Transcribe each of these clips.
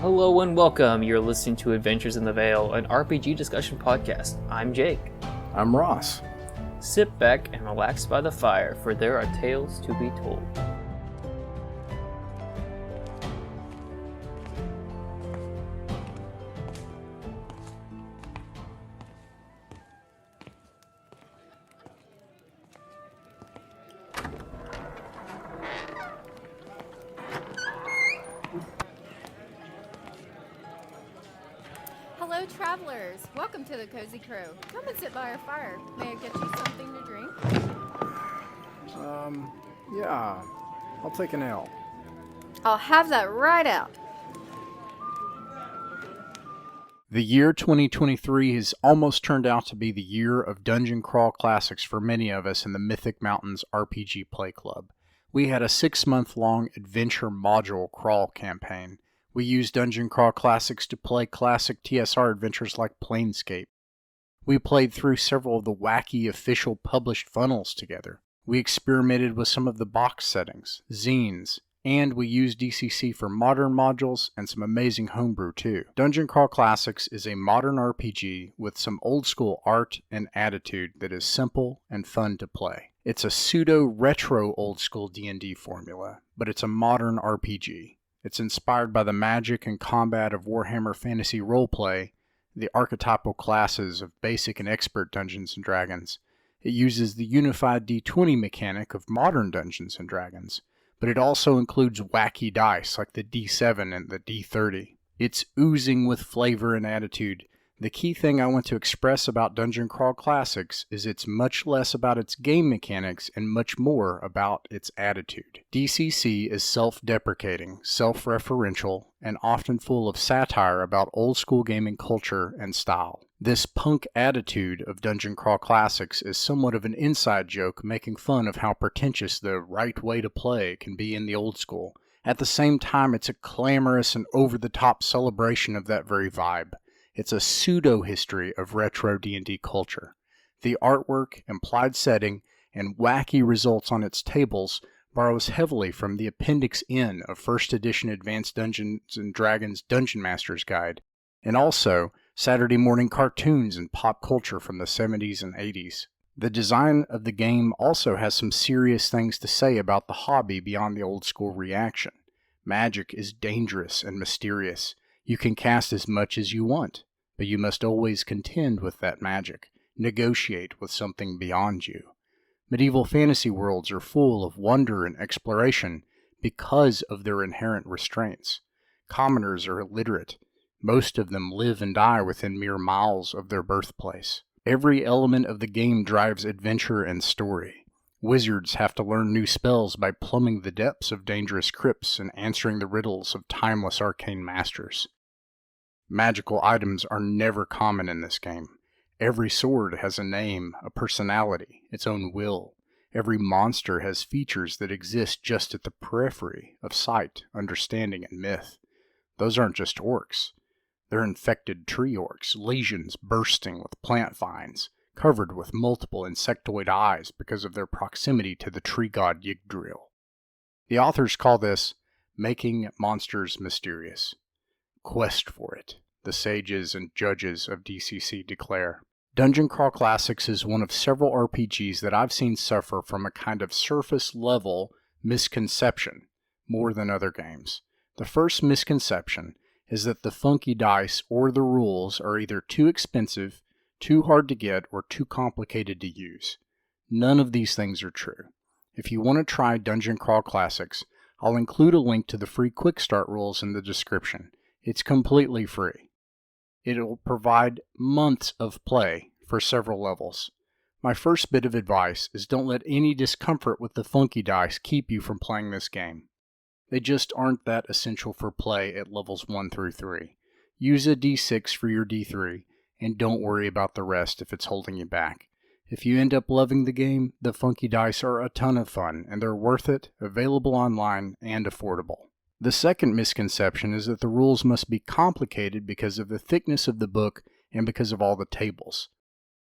Hello and welcome. You're listening to Adventures in the Vale, an RPG discussion podcast. I'm Jake. I'm Ross. Sit back and relax by the fire, for there are tales to be told. Hello, travelers. Welcome to the Cozy Crow. Come and sit by our fire. May I get you something to drink? Yeah. I'll take an ale. I'll have that right out. The year 2023 has almost turned out to be the year of Dungeon Crawl Classics for many of us in the Mythic Mountains RPG Play Club. We had a 6-month-long adventure module crawl campaign. We used Dungeon Crawl Classics to play classic TSR adventures like Planescape. We played through several of the wacky official published funnels together. We experimented with some of the box settings, zines, and we used DCC for modern modules and some amazing homebrew too. Dungeon Crawl Classics is a modern RPG with some old school art and attitude that is simple and fun to play. It's a pseudo-retro old school D&D formula, but it's a modern RPG. It's inspired by the magic and combat of Warhammer Fantasy Roleplay, the archetypal classes of basic and expert Dungeons & Dragons. It uses the unified D20 mechanic of modern Dungeons & Dragons, but it also includes wacky dice like the D7 and the D30. It's oozing with flavor and attitude. The key thing I want to express about Dungeon Crawl Classics is it's much less about its game mechanics and much more about its attitude. DCC is self-deprecating, self-referential, and often full of satire about old-school gaming culture and style. This punk attitude of Dungeon Crawl Classics is somewhat of an inside joke making fun of how pretentious the right way to play can be in the old school. At the same time, it's a clamorous and over-the-top celebration of that very vibe. It's a pseudo-history of retro D&D culture. The artwork, implied setting, and wacky results on its tables borrows heavily from the Appendix N of 1st edition Advanced Dungeons & Dragons Dungeon Master's Guide, and also Saturday morning cartoons and pop culture from the 70s and 80s. The design of the game also has some serious things to say about the hobby beyond the old school reaction. Magic is dangerous and mysterious. You can cast as much as you want, but you must always contend with that magic, negotiate with something beyond you. Medieval fantasy worlds are full of wonder and exploration because of their inherent restraints. Commoners are illiterate. Most of them live and die within mere miles of their birthplace. Every element of the game drives adventure and story. Wizards have to learn new spells by plumbing the depths of dangerous crypts and answering the riddles of timeless arcane masters. Magical items are never common in this game. Every sword has a name, a personality, its own will. Every monster has features that exist just at the periphery of sight, understanding, and myth. Those aren't just orcs. They're infected tree orcs, lesions bursting with plant vines, covered with multiple insectoid eyes because of their proximity to the tree god Yggdrasil. The authors call this making monsters mysterious. Quest for it, the sages and judges of DCC declare. Dungeon Crawl Classics is one of several RPGs that I've seen suffer from a kind of surface-level misconception more than other games. The first misconception is that the funky dice or the rules are either too expensive, too hard to get, or too complicated to use. None of these things are true. If you want to try Dungeon Crawl Classics, I'll include a link to the free Quick Start rules in the description. It's completely free. It'll provide months of play for several levels. My first bit of advice is don't let any discomfort with the funky dice keep you from playing this game. They just aren't that essential for play at levels 1 through 3. Use a D6 for your D3, and don't worry about the rest if it's holding you back. If you end up loving the game, the funky dice are a ton of fun, and they're worth it, available online, and affordable. The second misconception is that the rules must be complicated because of the thickness of the book and because of all the tables.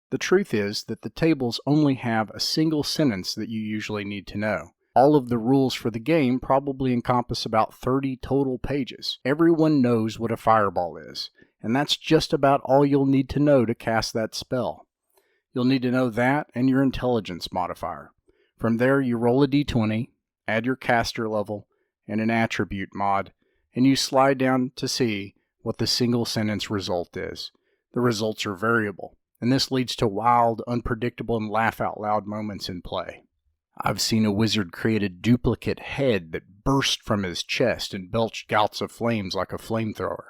The truth is that the tables only have a single sentence that you usually need to know. All of the rules for the game probably encompass about 30 total pages. Everyone knows what a fireball is, and that's just about all you'll need to know to cast that spell. You'll need to know that and your intelligence modifier. From there, you roll a d20, add your caster level, and an attribute mod, and you slide down to see what the single sentence result is. The results are variable, and this leads to wild, unpredictable, and laugh-out-loud moments in play. I've seen a wizard create a duplicate head that burst from his chest and belched gouts of flames like a flamethrower.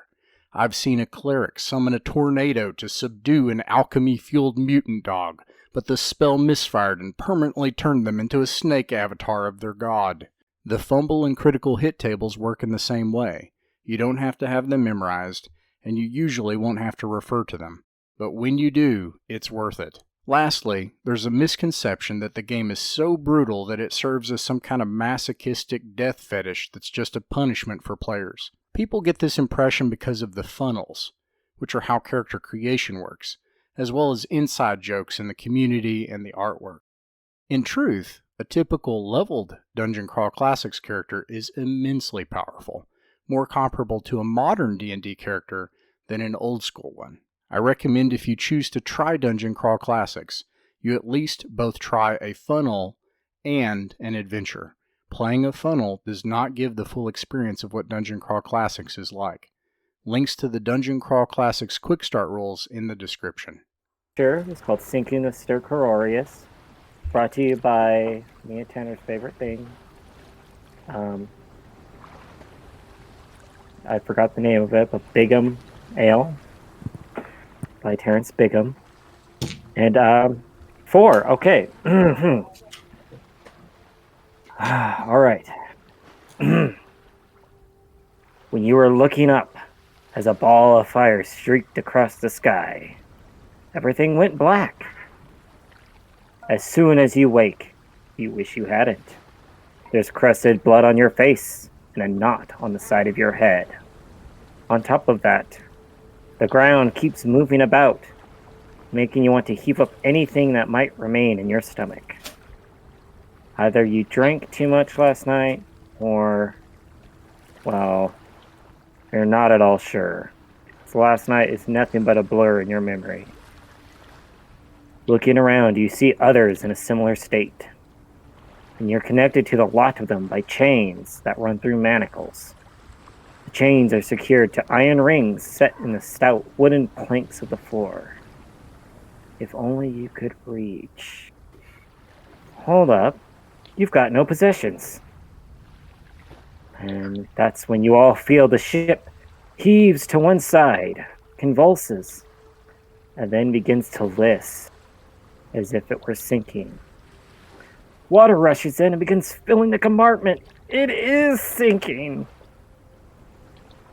I've seen a cleric summon a tornado to subdue an alchemy-fueled mutant dog, but the spell misfired and permanently turned them into a snake avatar of their god. The fumble and critical hit tables work in the same way. You don't have to have them memorized, and you usually won't have to refer to them. But when you do, it's worth it. Lastly, there's a misconception that the game is so brutal that it serves as some kind of masochistic death fetish that's just a punishment for players. People get this impression because of the funnels, which are how character creation works, as well as inside jokes in the community and the artwork. In truth, a typical leveled Dungeon Crawl Classics character is immensely powerful, more comparable to a modern D&D character than an old school one. I recommend if you choose to try Dungeon Crawl Classics, you at least both try a funnel and an adventure. Playing a funnel does not give the full experience of what Dungeon Crawl Classics is like. Links to the Dungeon Crawl Classics Quick Start rules in the description. Sure, it's called Sinking the Stercorarius. Brought to you by me and Tanner's favorite thing. I forgot the name of it, but Bigham Ale by Terrence Bigham. And 4, okay. All right. When you were looking up as a ball of fire streaked across the sky, everything went black. As soon as you wake, you wish you hadn't. There's crusted blood on your face and a knot on the side of your head. On top of that, the ground keeps moving about, making you want to heave up anything that might remain in your stomach. Either you drank too much last night, or, well, you're not at all sure. So last night is nothing but a blur in your memory. Looking around, you see others in a similar state, and you're connected to the lot of them by chains that run through manacles. The chains are secured to iron rings set in the stout wooden planks of the floor. If only you could reach. Hold up. You've got no possessions. And that's when you all feel the ship heaves to one side, convulses, and then begins to list as if it were sinking. Water rushes in and begins filling the compartment. It is sinking.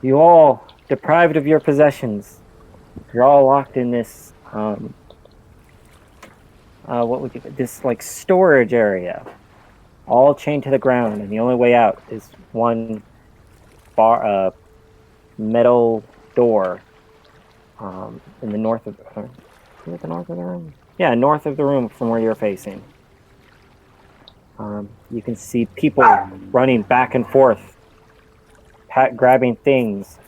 You all, deprived of your possessions, you're all locked in this, this like storage area, all chained to the ground, and the only way out is one metal door, in the north of the north of the room. Yeah, north of the room from where you're facing. You can see people running back and forth, grabbing things,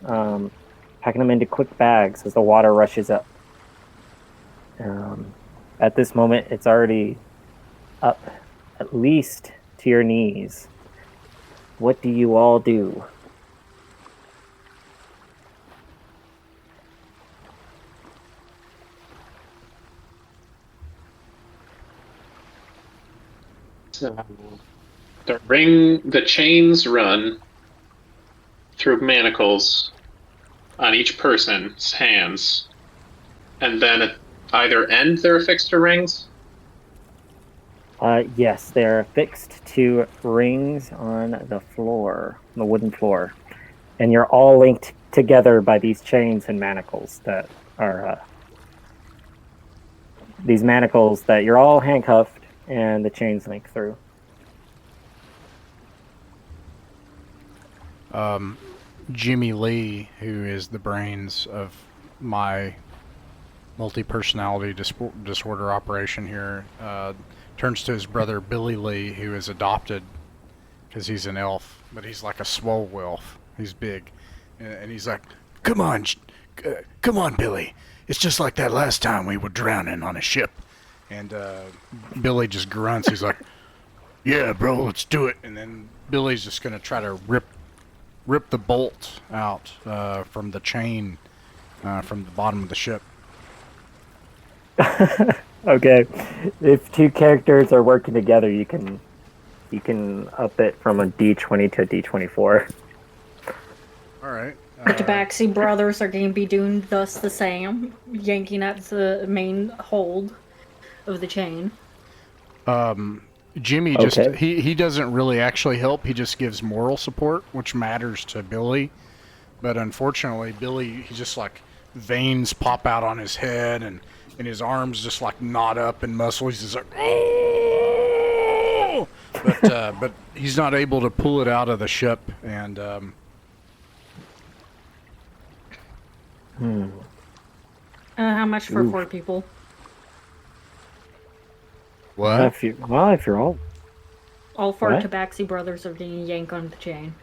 packing them into quick bags as the water rushes up. At this moment, it's already up at least to your knees. What do you all do? So the chains run through manacles on each person's hands, and then at either end they're affixed to rings? Yes, they're affixed to rings on the floor, the wooden floor. And you're all linked together by these chains and manacles that are... these manacles that you're all handcuffed and the chains link through. Jimmy Lee, who is the brains of my multi-personality disorder operation here. Turns to his brother Billy Lee, who is adopted because he's an elf, but he's like a swole elf. He's big, and he's like, "Come on, Billy. It's just like that last time we were drowning on a ship." And Billy just grunts. He's like, "Yeah, bro, let's do it." And then Billy's just gonna try to rip the bolt out from the chain from the bottom of the ship. Okay, if two characters are working together, you can up it from a D20 to a D24. All right. The Tabaxi brothers are going to be doing thus the same, yanking at the main hold of the chain. Jimmy just he doesn't really actually help. He just gives moral support, which matters to Billy. But unfortunately, Billy, he just like veins pop out on his head and his arms just like knot up in muscle. He's just like, oh! But he's not able to pull it out of the ship. And How much for 4 people? what? If you're all All 4 What? Tabaxi brothers are going to yank on the chain.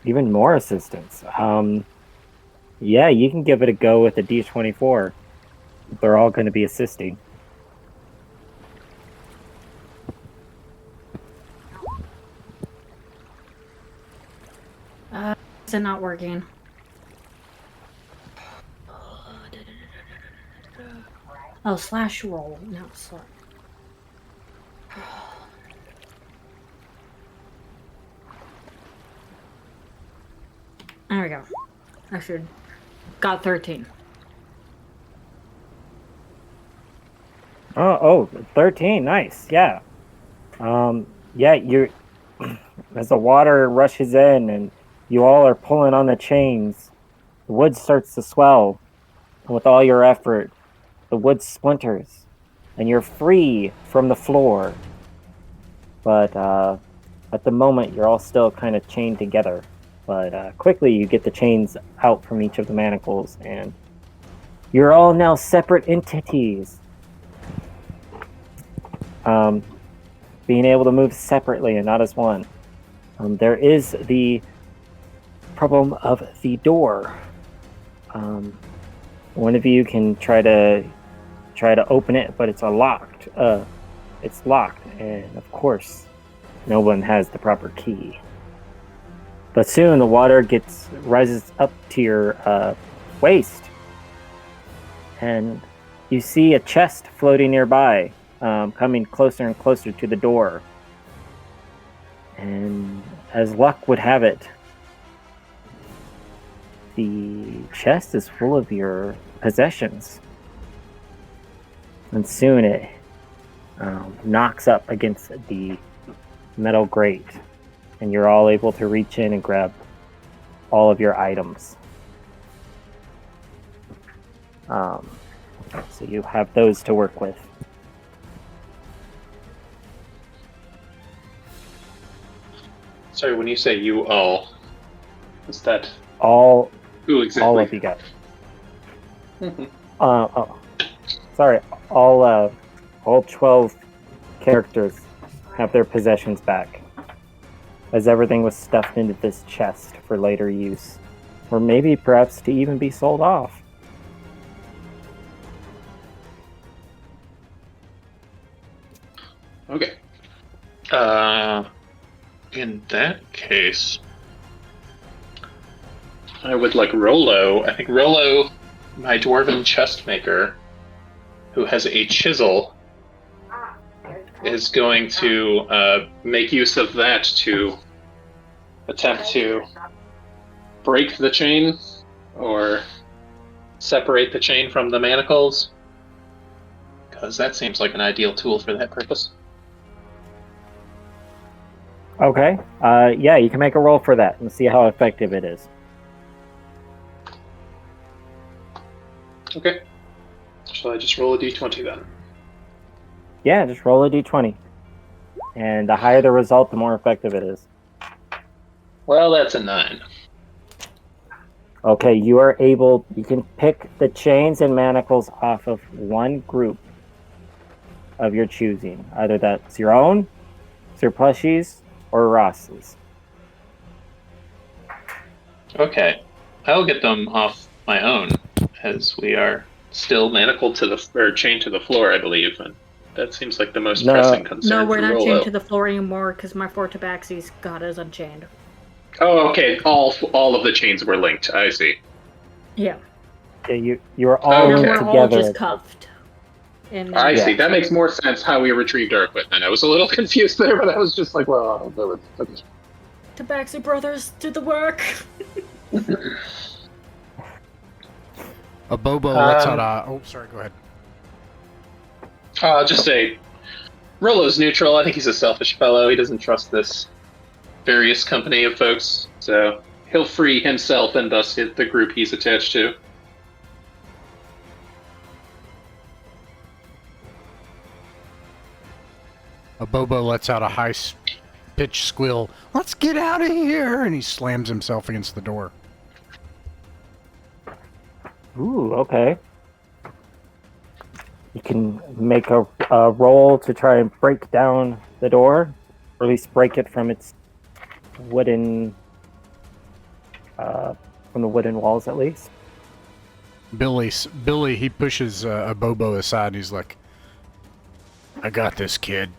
even more assistance, yeah, you can give it a go with a D24. They're all going to be assisting. Is it not working? Oh, slash roll. No, slash. There we go. I should. Got 13. Oh, 13, nice, yeah. Yeah, you're as the water rushes in and you all are pulling on the chains, the wood starts to swell, and with all your effort, the wood splinters, and you're free from the floor. But at the moment, you're all still kind of chained together. But quickly, you get the chains out from each of the manacles, and you're all now separate entities. Being able to move separately and not as one. There is the problem of the door. One of you can try to open it, but it's locked. It's locked, and of course, no one has the proper key. But soon the water rises up to your waist, and you see a chest floating nearby, coming closer and closer to the door. And as luck would have it, the chest is full of your possessions. And soon it knocks up against the metal grate, and you're all able to reach in and grab all of your items. So you have those to work with. Sorry, when you say you all, is that All who exactly? of you guys. Sorry, all 12 characters have their possessions back, as everything was stuffed into this chest for later use, or maybe perhaps to even be sold off. Okay. In that case, I would like Rollo. I think Rollo, my dwarven chest maker, who has a chisel, is going to make use of that to attempt to break the chain or separate the chain from the manacles, because that seems like an ideal tool for that purpose. Okay. Yeah, you can make a roll for that and see how effective it is. Okay. Shall I just roll a d20 then? Yeah, just roll a d20. And the higher the result, the more effective it is. Well, that's a 9. Okay, you can pick the chains and manacles off of one group of your choosing. Either that's your own, Sir Plushy's, or Ross's. Okay, I'll get them off my own, as we are still manacled or chained to the floor, I believe, and that seems like the most pressing concern No, we're for not Rollo. chained to the floor anymore because my four tabaxis got us unchained. Oh, okay. All of the chains were linked. I see. Yeah. Yeah, you are all Now Okay. we're together. all just cuffed. And I Yeah. see. That makes more sense how we retrieved our equipment. I was a little confused there, but I was just like, well, that was. Tabaxi brothers did the work. A Bobo lets out a... Oh, sorry, go ahead. I'll just say, Rollo's neutral. I think he's a selfish fellow. He doesn't trust this various company of folks, so he'll free himself and thus hit the group he's attached to. A Bobo lets out a high-pitched squeal. Let's get out of here! And he slams himself against the door. Ooh, okay. You can make a roll to try and break down the door, or at least break it from its wooden, from the wooden walls at least. Billy, he pushes a Bobo aside and he's like, I got this, kid.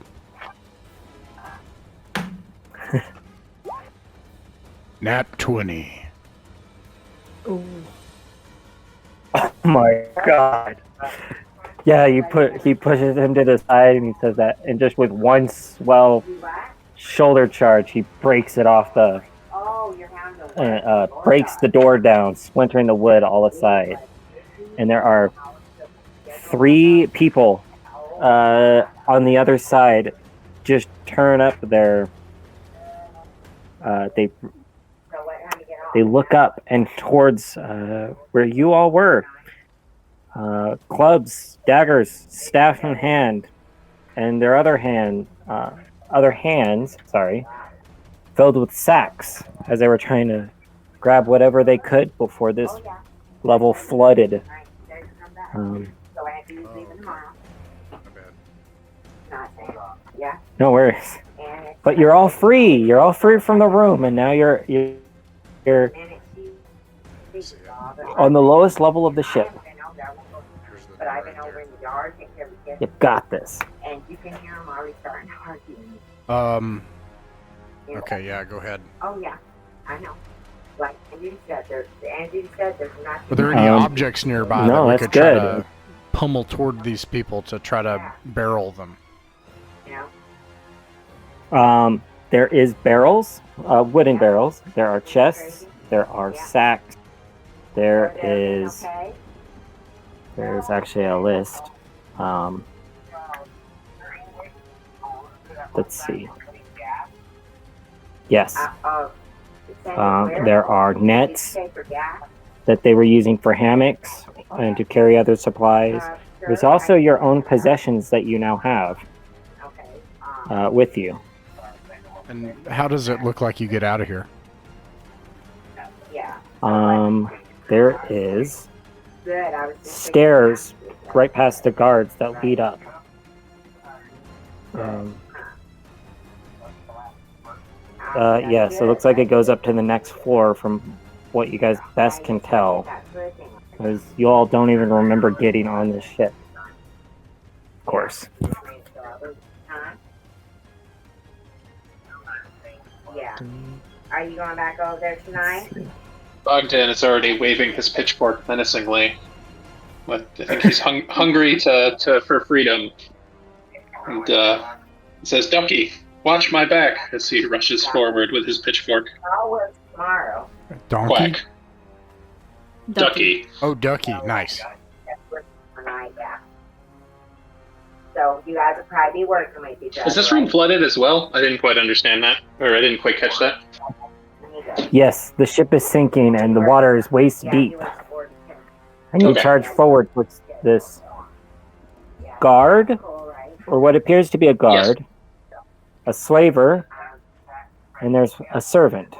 Nat 20. Ooh. Oh my god. Yeah, he pushes him to the side and he says that, and just with one swell shoulder charge, he breaks it off breaks the door down, splintering the wood all aside. And there are 3 people on the other side just turn up their they look up and towards where you all were. Clubs, daggers, staff in hand, and their other hands, filled with sacks as they were trying to grab whatever they could before this level flooded. No worries. But you're all free. You're all free from the room, and now you're on the lowest level of the ship. You've got this. Okay, yeah, go ahead. Oh yeah, I know. Like Angie said, there's not. Are there any objects nearby no, that we that's could try good. to pummel toward these people to try to barrel them? There is barrels, wooden barrels. There are chests. There are sacks. There's actually a list. Let's see. Yes. There are nets that they were using for hammocks and to carry other supplies. There's also your own possessions that you now have with you. And how does it look like you get out of here? There is stairs right past the guards that lead up. Yes, it looks like it goes up to the next floor from what you guys best can tell. Because you all don't even remember getting on this ship. Of course. Yeah. Are you going back over there tonight? Bogdan is already waving his pitchfork menacingly. But I think he's hungry for freedom. And he says, Ducky, watch my back, as he rushes forward with his pitchfork. I'll work tomorrow. Donkey? Quack. Ducky. Oh, Ducky. Nice. Yeah. So you guys will probably be working with each other. Is this room flooded as well? I didn't quite understand that. Or I didn't quite catch that. Yes, the ship is sinking and the water is waist deep. And you charge forward with this guard, or what appears to be a guard, a slaver, and there's a servant.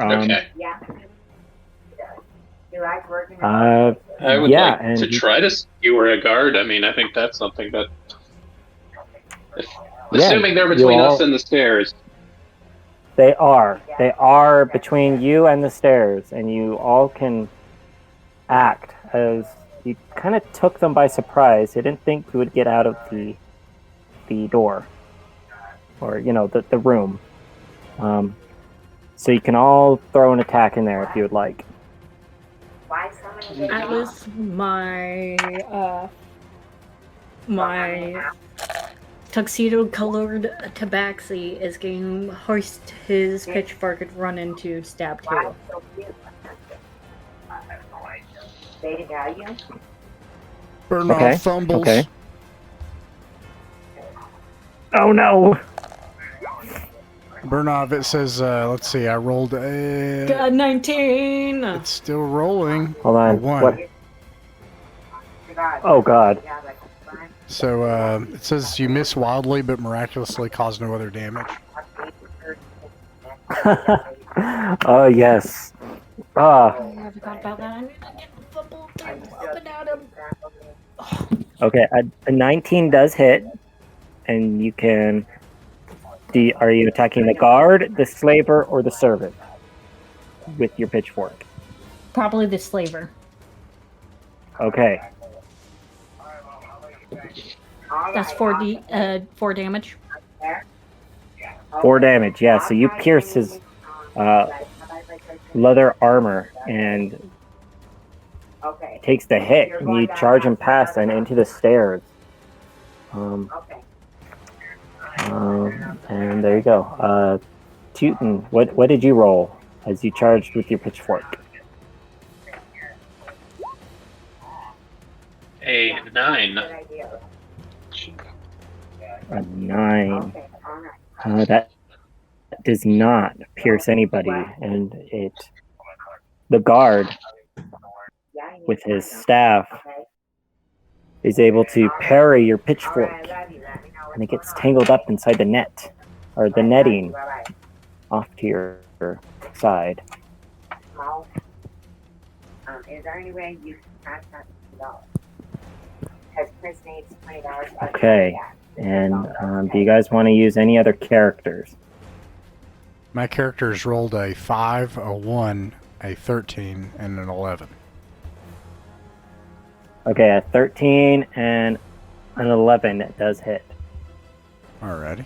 Okay. Yeah. You like working? I would Yeah, like and to try to skewer a guard. I mean, I think that's something that, assuming they're you between us all- and the stairs. They are. They are between you and the stairs, and you all can act as you kind of took them by surprise. They didn't think you would get out of the door, or the room. So you can all throw an attack in there if you would like. Why so many At least my tuxedo-colored tabaxi is going to hoist his pitchfork and run into stab Why two. so cute? They value? Burn Okay, off fumbles. okay. Oh no! Burnov, it says, let's see, I rolled a... Got 19! It's still rolling. Hold on. A 1. What? Oh god. So, it says you miss wildly, but miraculously cause no other damage. Oh yes. I forgot about that. I need to get the football thing up and at him. Okay, a 19 does hit, and you can. Are you attacking the guard, the slaver, or the servant with your pitchfork? Probably the slaver. Okay. That's 4 damage. 4 damage. Yeah. So you pierce his leather armor and takes the hit, and you charge him past and into the stairs. And there you go. Teuton, what did you roll as you charged with your pitchfork? A 9. A 9. That does not pierce anybody, and the guard with his staff is able to parry your pitchfork, and it gets tangled up inside the net, or the netting, off to your side. Is there any way you can contact $20? Because Chris needs $20. Okay, and do you guys want to use any other characters? My characters rolled a 5, a 1, a 13, and an 11. Okay, a 13 and an 11 that does hit. Alrighty.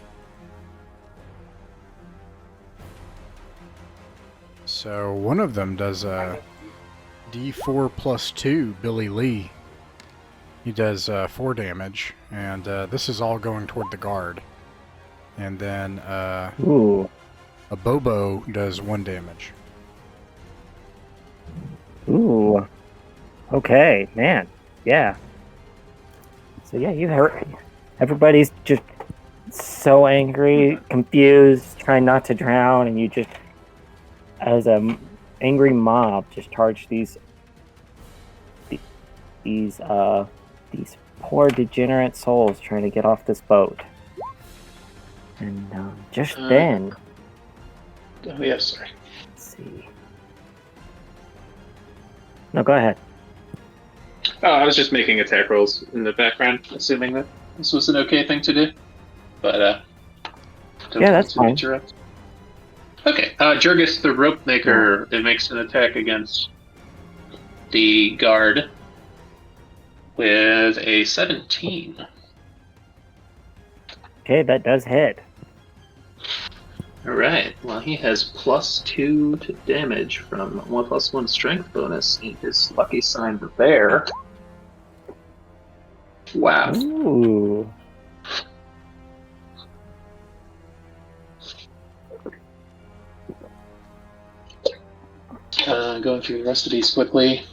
So one of them does a D4 plus 2, Billy Lee. He does 4 damage, and this is all going toward the guard. And then Ooh. a Bobo does 1 damage. Ooh. Okay, man. Yeah. So yeah, you heard. Everybody's just so angry, confused, trying not to drown, and you just, as a angry mob, just charge these poor degenerate souls trying to get off this boat. And just then, Oh, yeah, sorry. let's see. No, go ahead. Oh, I was just making attack rolls in the background, assuming that this was an okay thing to do. But, don't Yeah, that's want fine. to interrupt. Okay, Jurgis the rope maker, it makes an attack against the guard with a 17. Okay, that does hit. Alright, well, he has +2 to damage from 1+1 strength bonus in his lucky sign there. Wow. Ooh. Going through the rest of these quickly.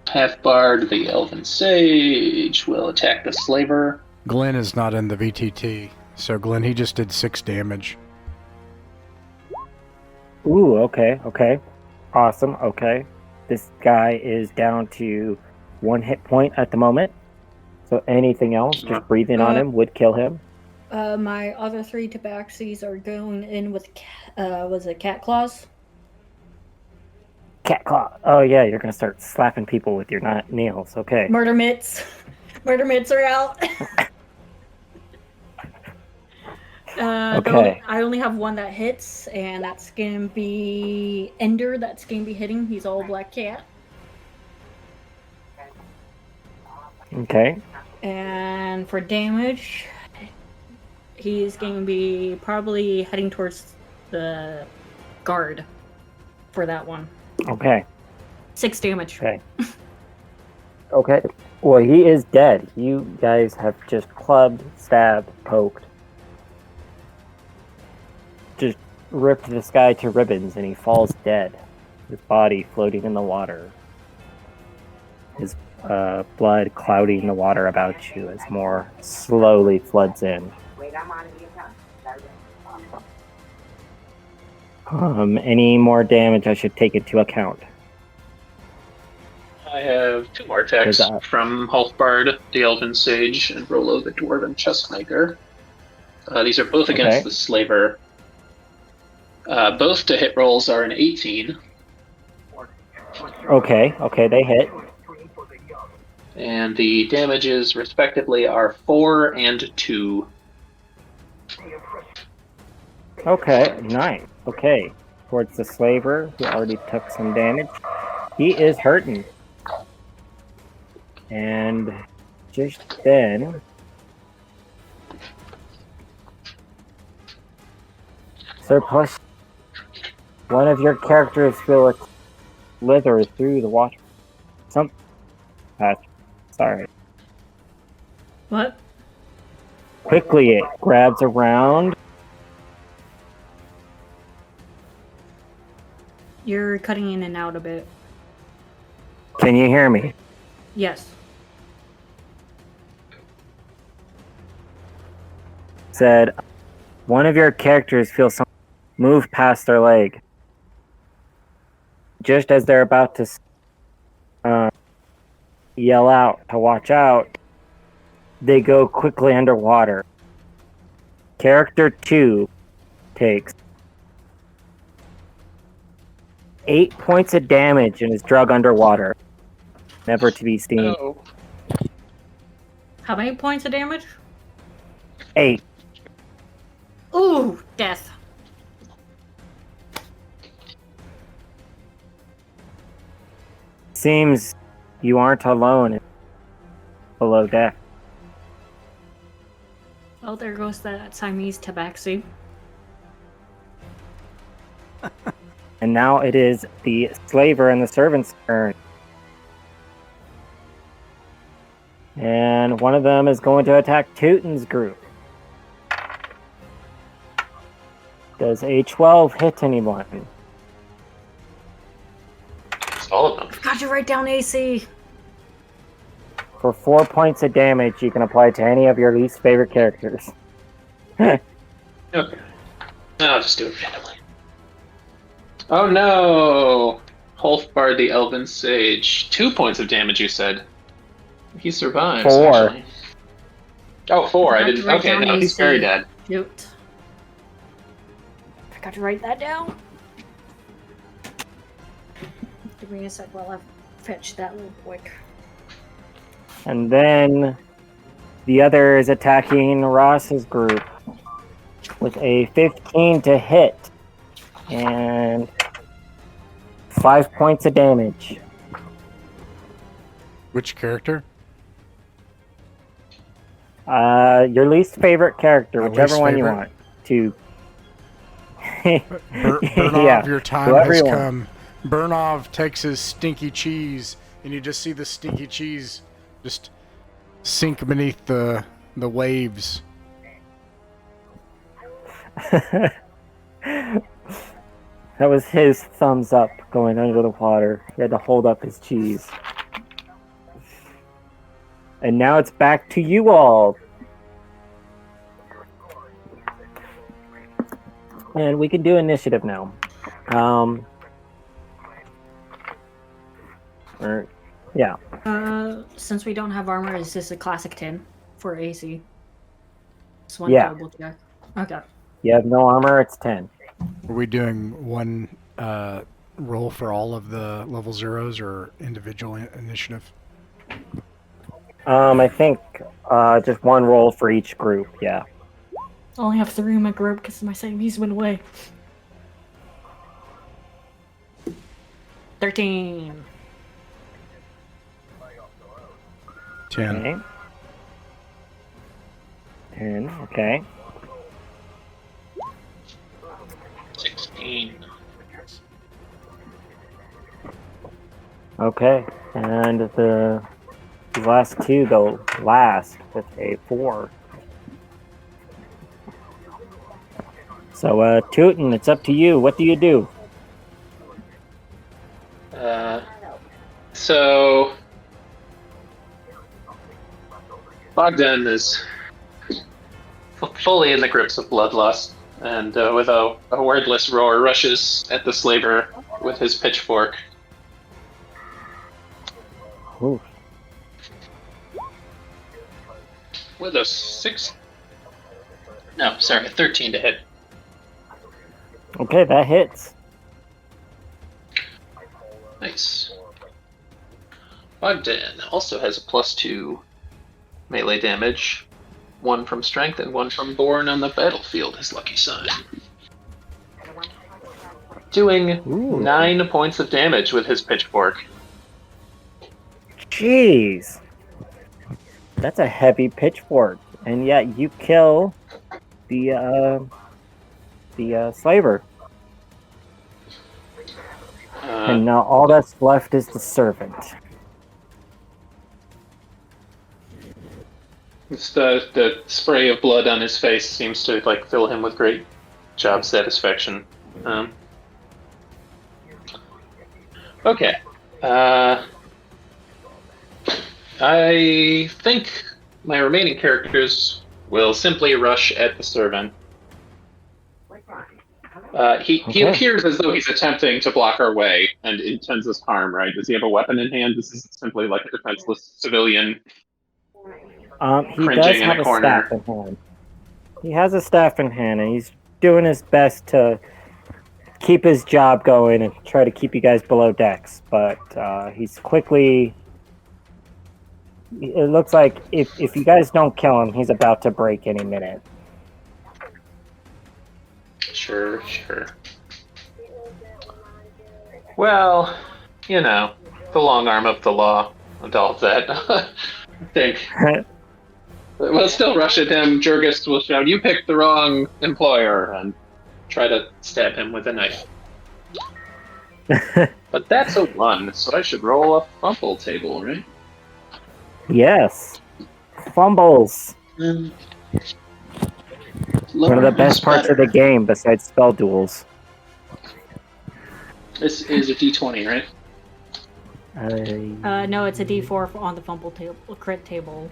Half-Bard, the Elven Sage, will attack the Slaver. Glenn is not in the VTT, so Glenn, he just did 6 damage. Ooh, okay. Awesome, okay. This guy is down to 1 hit point at the moment. So anything else, just breathing on him would kill him. My other 3 tabaxis are going in with, was it cat claws? Cat claw. Oh yeah, you're gonna start slapping people with your nails. Okay. Murder mitts. Murder mitts are out. Okay. I only have one that hits, and that's gonna be Ender. That's gonna be hitting. He's all black cat. Okay. And for damage, he's going to be probably heading towards the guard for that one. Okay. 6 damage. Okay. Okay. Well, he is dead. You guys have just clubbed, stabbed, poked. Just ripped this guy to ribbons, and he falls dead. His body floating in the water. His blood clouding the water about you as more slowly floods in. Any more damage I should take into account? I have 2 more attacks from Halfbard, the Elven Sage, and Rollo, the Dwarven Chestmaker. These are both against the Slaver. Both to hit rolls are an 18. Okay, they hit. And the damages, respectively, are 4 and 2. Okay, nice. Okay, towards the slaver, who already took some damage. He is hurting. And just then... Surplus, one of your characters will slither through the water. Sorry. What? Quickly, it grabs around. You're cutting in and out a bit. Can you hear me? Yes. Said, one of your characters feels something move past their leg. Just as they're about to yell out to watch out, they go quickly underwater. Character 2 takes 8 points of damage and is drug underwater, never to be seen. Oh. How many points of damage? 8. Ooh, death. Seems you aren't alone below deck. Oh, there goes that Siamese tabaxi. And now it is the slaver and the servant's turn. And one of them is going to attack Teuton's group. Does a 12 hit anyone? It's all of them. Got you right down AC. For 4 points of damage, you can apply to any of your least favorite characters. Okay. I'll just do it randomly. Oh no! Halfbard, the Elven Sage. 2 points of damage, you said. He survives, 4. actually. Oh, 4. I didn't. Okay, no, he's very dead. Shoot. Forgot to write that down. Give me a sec while I fetch that real quick. And then the other is attacking Ross's group with a 15 to hit and 5 points of damage. Which character? Your least favorite character, My whichever least one you favorite? want to. Burnov, your time to has everyone. come. Burnov takes his stinky cheese, and you just see the stinky cheese just sink beneath the waves. That was his thumbs up going under the water. He had to hold up his cheese. And now it's back to you all. And we can do initiative now. Yeah. Since we don't have armor, is this a classic 10 for AC? Just one Yeah. double check. Okay. You have no armor, it's 10. Are we doing one roll for all of the level zeros or individual initiative? I think just one roll for each group. Yeah. I only have 3 in my group because my Siamese went away. 13. 10. Okay. 10. Okay. 16. Okay. And the last two go last with a 4. So, Tootin, it's up to you. What do you do? So Bogdan is fully in the grips of bloodlust, and with a wordless roar, rushes at the slaver with his pitchfork. Ooh. With a 13 to hit. Okay, that hits. Nice. Bogdan also has a +2 melee damage. 1 from strength and 1 from born on the battlefield, his lucky sign. Doing 9 points of damage with his pitchfork. Jeez. That's a heavy pitchfork. And yet you kill the slaver. And now all that's left is the servant. The spray of blood on his face seems to fill him with great job satisfaction. Okay. I think my remaining characters will simply rush at the servant. He appears as though he's attempting to block our way and intends us harm, right? Does he have a weapon in hand? This is simply like a defenseless civilian He cringing does in have a a corner. staff in hand. He has a staff in hand, and he's doing his best to keep his job going and try to keep you guys below decks. But he's quickly... It looks like if you guys don't kill him, he's about to break any minute. Sure. Well, the long arm of the law and all of that. I think we'll still rush at him. Jurgis will shout, "You picked the wrong employer," and try to stab him with a knife. But that's a 1, so I should roll a fumble table, right? Yes. Fumbles. One of the best parts of the game besides spell duels. This is a d20, right? No, it's a D4 on the fumble table, crit table.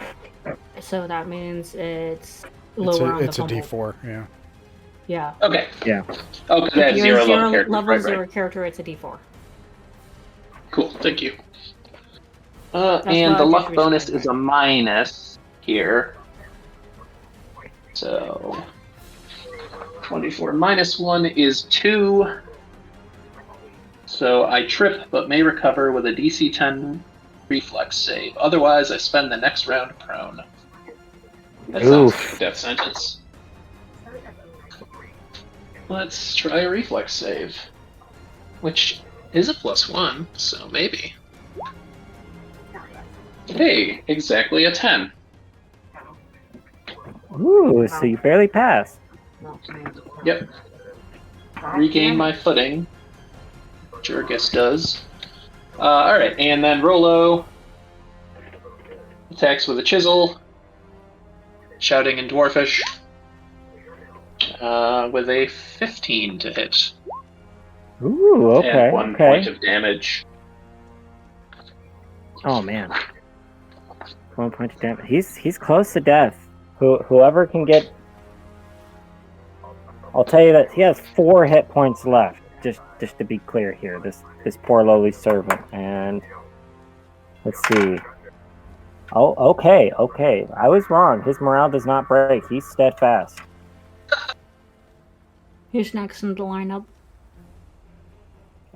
So that means it's lower on the fumble. It's a D4, yeah. Yeah. Okay. Yeah. Oh, because that's If you're zero level character. level Right. 0 character, it's a D4. Cool, thank you. And the luck bonus is a minus here. So 24 minus 1 is 2. So I trip but may recover with a DC 10 reflex save. Otherwise, I spend the next round prone. That sounds like a death sentence. Let's try a reflex save. Which is a +1, so maybe. Hey, exactly a 10. Ooh, so you barely passed. Yep. Regain my footing. Jurgis does. Alright, and then Rolo attacks with a chisel, shouting in Dwarfish, with a 15 to hit. Ooh, okay, and 1 point of damage. Oh man. 1 point of damage. He's close to death. Whoever can get... I'll tell you that he has 4 hit points left. Just to be clear here, this poor lowly servant. And let's see. Oh, okay. I was wrong. His morale does not break. He's steadfast. Who's next in the lineup?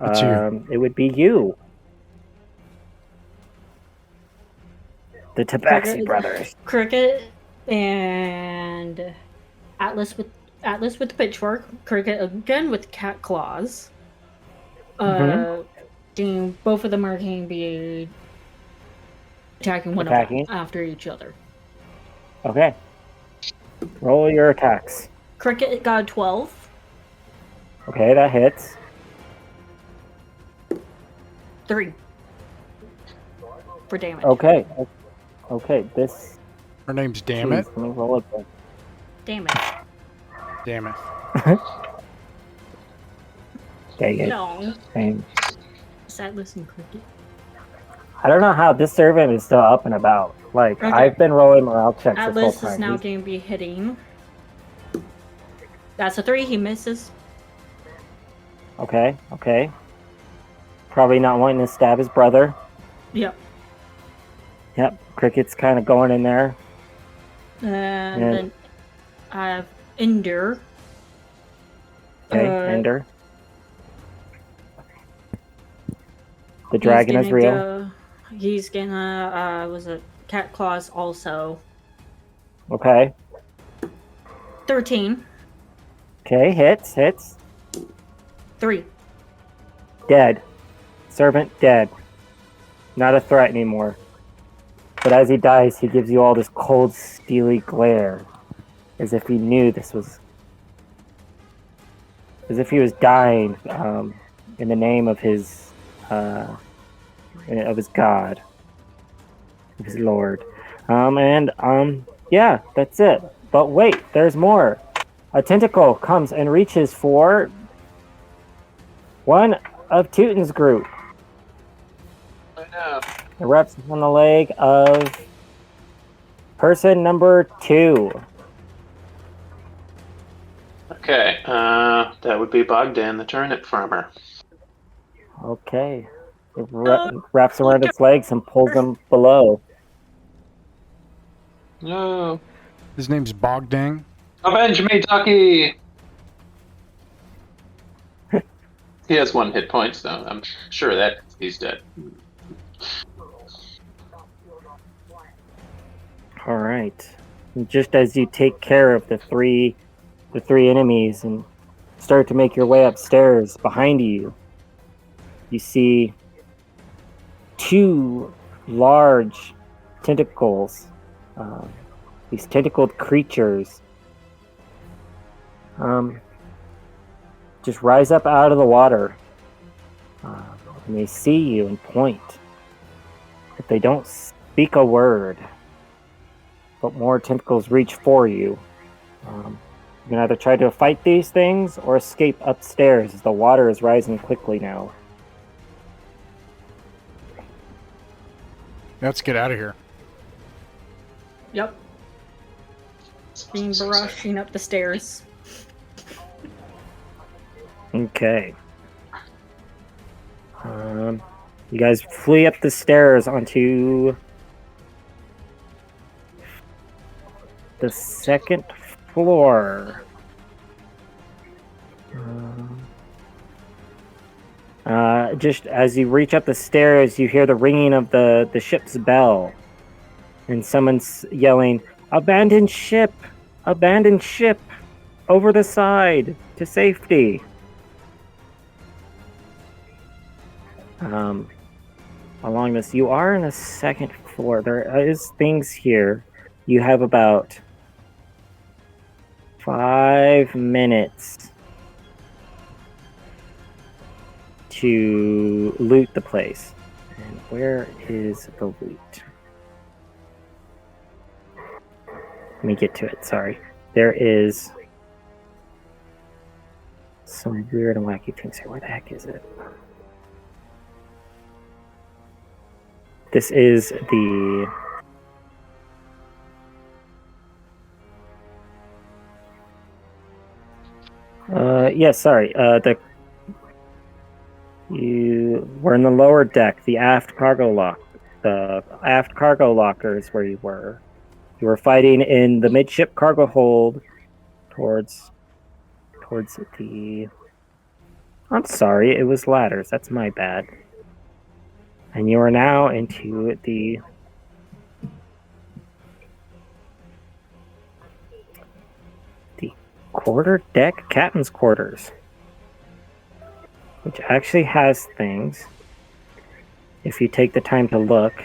It's you. It would be you. The Tabaxi brothers. Cricket and Atlas with the pitchfork. Cricket again with cat claws. Both of them are going to be attacking one of them after each other. Okay. Roll your attacks. Cricket got a 12. Okay, that hits. 3 for damage. Okay, this... Her name's Dammit. Let me roll it back. Damn it. Damn it. Dang it. No. Same. Sad listen, Cricket. I don't know how this servant is still up and about. Like, Okay. I've been rolling morale checks this whole Atlas time. is now going to be hitting. That's a 3. He misses. Okay. Probably not wanting to stab his brother. Yep. Yep, Cricket's kind of going in there. And then I have Ender. Okay, Ender. The dragon is real. He's gonna, was it cat claws also? Okay. 13. Okay, hits. 3. Dead. Servant dead. Not a threat anymore. But as he dies, he gives you all this cold, steely glare. As if he knew this was... As if he was dying in the name of his... of his god. Of his lord. Yeah, that's it. But wait, there's more. A tentacle comes and reaches for... one of Teuton's group. I know. It wraps on the leg of person number 2. Okay, that would be Bogdan, the turnip farmer. Okay. It wraps around its legs and pulls them below. No. His name's Bogdang. Avenge me, Ducky! He has 1 hit point, so I'm sure that he's dead. All right. And just as you take care of the three enemies and start to make your way upstairs, behind you, you see 2 large tentacles. These tentacled creatures just rise up out of the water. And they see you and point. But they don't speak a word. But more tentacles reach for you. You can either try to fight these things or escape upstairs as the water is rising quickly now. Let's get out of here. Yep. Being brushing up the stairs. Okay. You guys flee up the stairs onto the 2nd floor. Just as you reach up the stairs, you hear the ringing of the ship's bell. And someone's yelling, "Abandon ship! Abandon ship! Over the side! To safety!" Along this, you are in the 2nd floor. There is things here. You have about 5 minutes to loot the place. And where is the loot? Let me get to it, sorry. There is some weird and wacky things here. Where the heck is it? This is the... You were in the lower deck, the aft cargo lock. The aft cargo locker is where you were. You were fighting in the midship cargo hold towards the I'm sorry, it was ladders. That's my bad. And you are now into the quarter deck captain's quarters, which actually has things. If you take the time to look.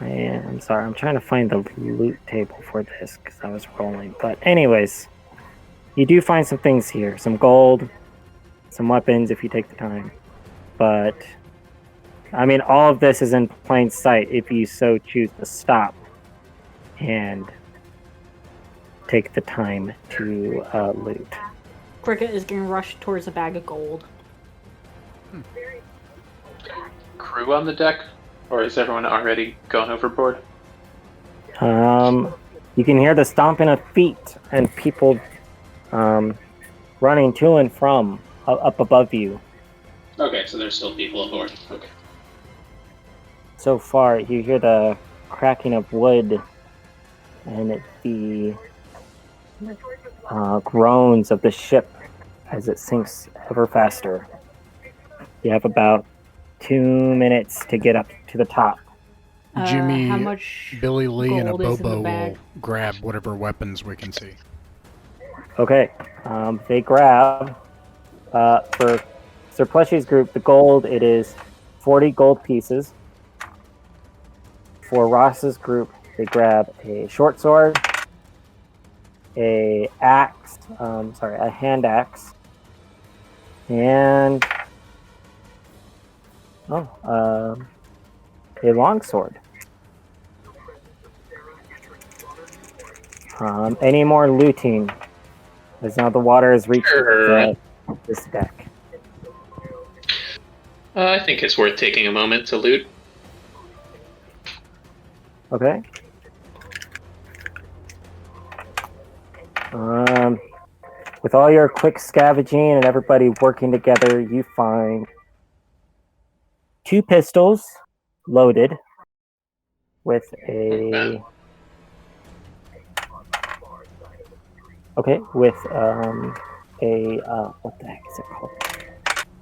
I'm sorry, I'm trying to find the loot table for this because I was rolling. But anyways, you do find some things here. Some gold, some weapons if you take the time. But, I mean, all of this is in plain sight if you so choose to stop and take the time to loot. Cricket is getting rushed towards a bag of gold. Crew on the deck? Or is everyone already gone overboard? You can hear the stomping of feet and people running to and from up above you. Okay, so there's still people aboard. Okay. So far, you hear the cracking of wood and the groans of the ship as it sinks ever faster. You have about 2 minutes to get up to the top. Jimmy, How much Billy Lee, and a gold is in the Bobo bag? will grab whatever weapons we can see. Okay, they grab, for Sir Plushie's group, the gold, it is 40 gold pieces. For Ross's group, they grab a short sword, a hand axe, and a long sword. Any more looting? As now the water has reached this deck. I think it's worth taking a moment to loot. Okay. With all your quick scavenging and everybody working together, you find 2 pistols loaded with a... Okay, with what the heck is it called?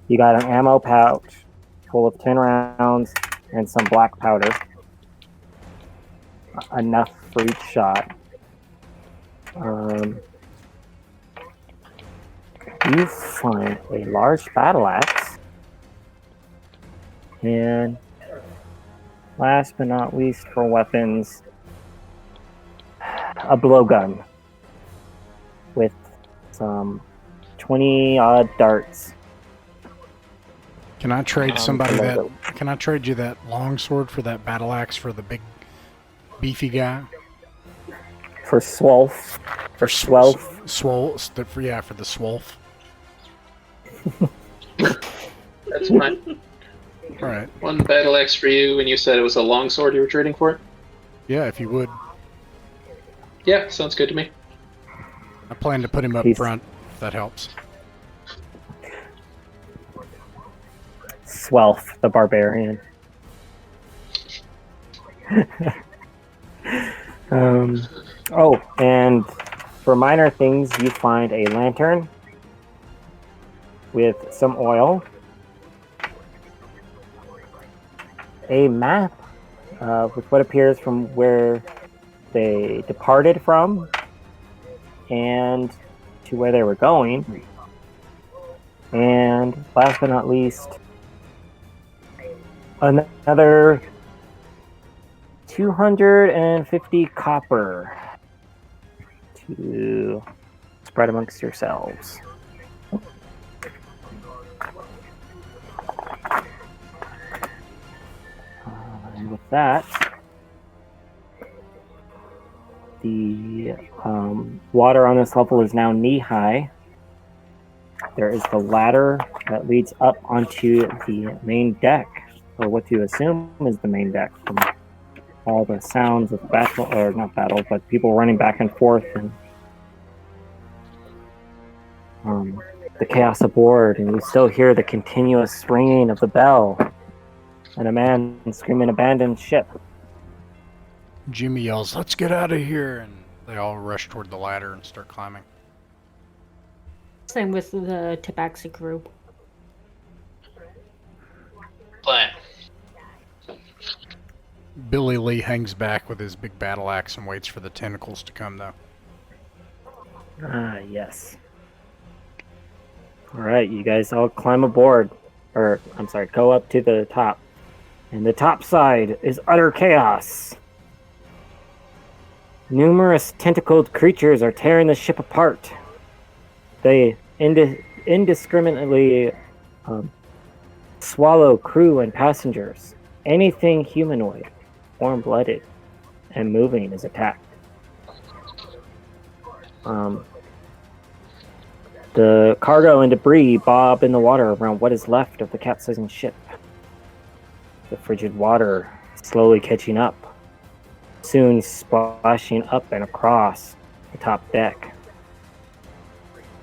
You got an ammo pouch full of 10 rounds and some black powder. Enough for each shot. You find a large battle axe. And last but not least for weapons, a blowgun with some 20-odd darts. Can I trade somebody that? Can I trade you that longsword for that battle axe for the big, beefy guy? For Swolf. For Swelf. For the Swolf. That's fine. All right. One battle axe for you, and you said it was a longsword you were trading for? Yeah, if you would. Yeah, sounds good to me. I plan to put him up front, if that helps. Swelf, the barbarian. And for minor things, you find a lantern with some oil, a map with what appears from where they departed from and to where they were going, and last but not least, another 250 copper to spread amongst yourselves. And with that, the water on this level is now knee-high. There is the ladder that leads up onto the main deck, or what you assume is the main deck, from all the sounds of battle, or not battle, but people running back and forth, and the chaos aboard, and you still hear the continuous ringing of the bell, and a man screaming, "Abandoned ship." Jimmy yells, "Let's get out of here!" And they all rush toward the ladder and start climbing. Same with the Tabaxi crew. Plan. Billy Lee hangs back with his big battle axe and waits for the tentacles to come, though. Ah, yes. Alright, you guys all climb aboard. Or, I'm sorry, go up to the top. And the top side is utter chaos. Numerous tentacled creatures are tearing the ship apart. They indiscriminately swallow crew and passengers. Anything humanoid, warm-blooded, and moving is attacked. The cargo and debris bob in the water around what is left of the capsizing ship. The frigid water slowly catching up, soon splashing up and across the top deck.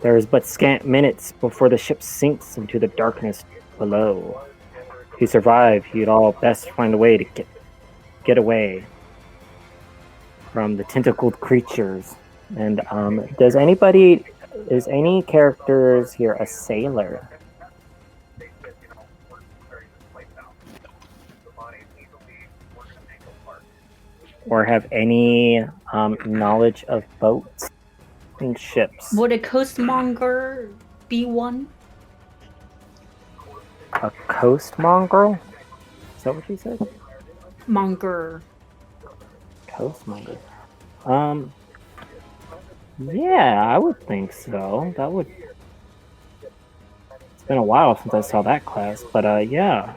There is but scant minutes before the ship sinks into the darkness below. To survive, you'd all best find a way to get away from the tentacled creatures. And is any characters here a sailor? Or have any knowledge of boats and ships? Would a coastmonger be one? A coastmonger? Is that what you said? Monger. Coastmonger. Yeah, I would think so. That would. It's been a while since I saw that class, but yeah.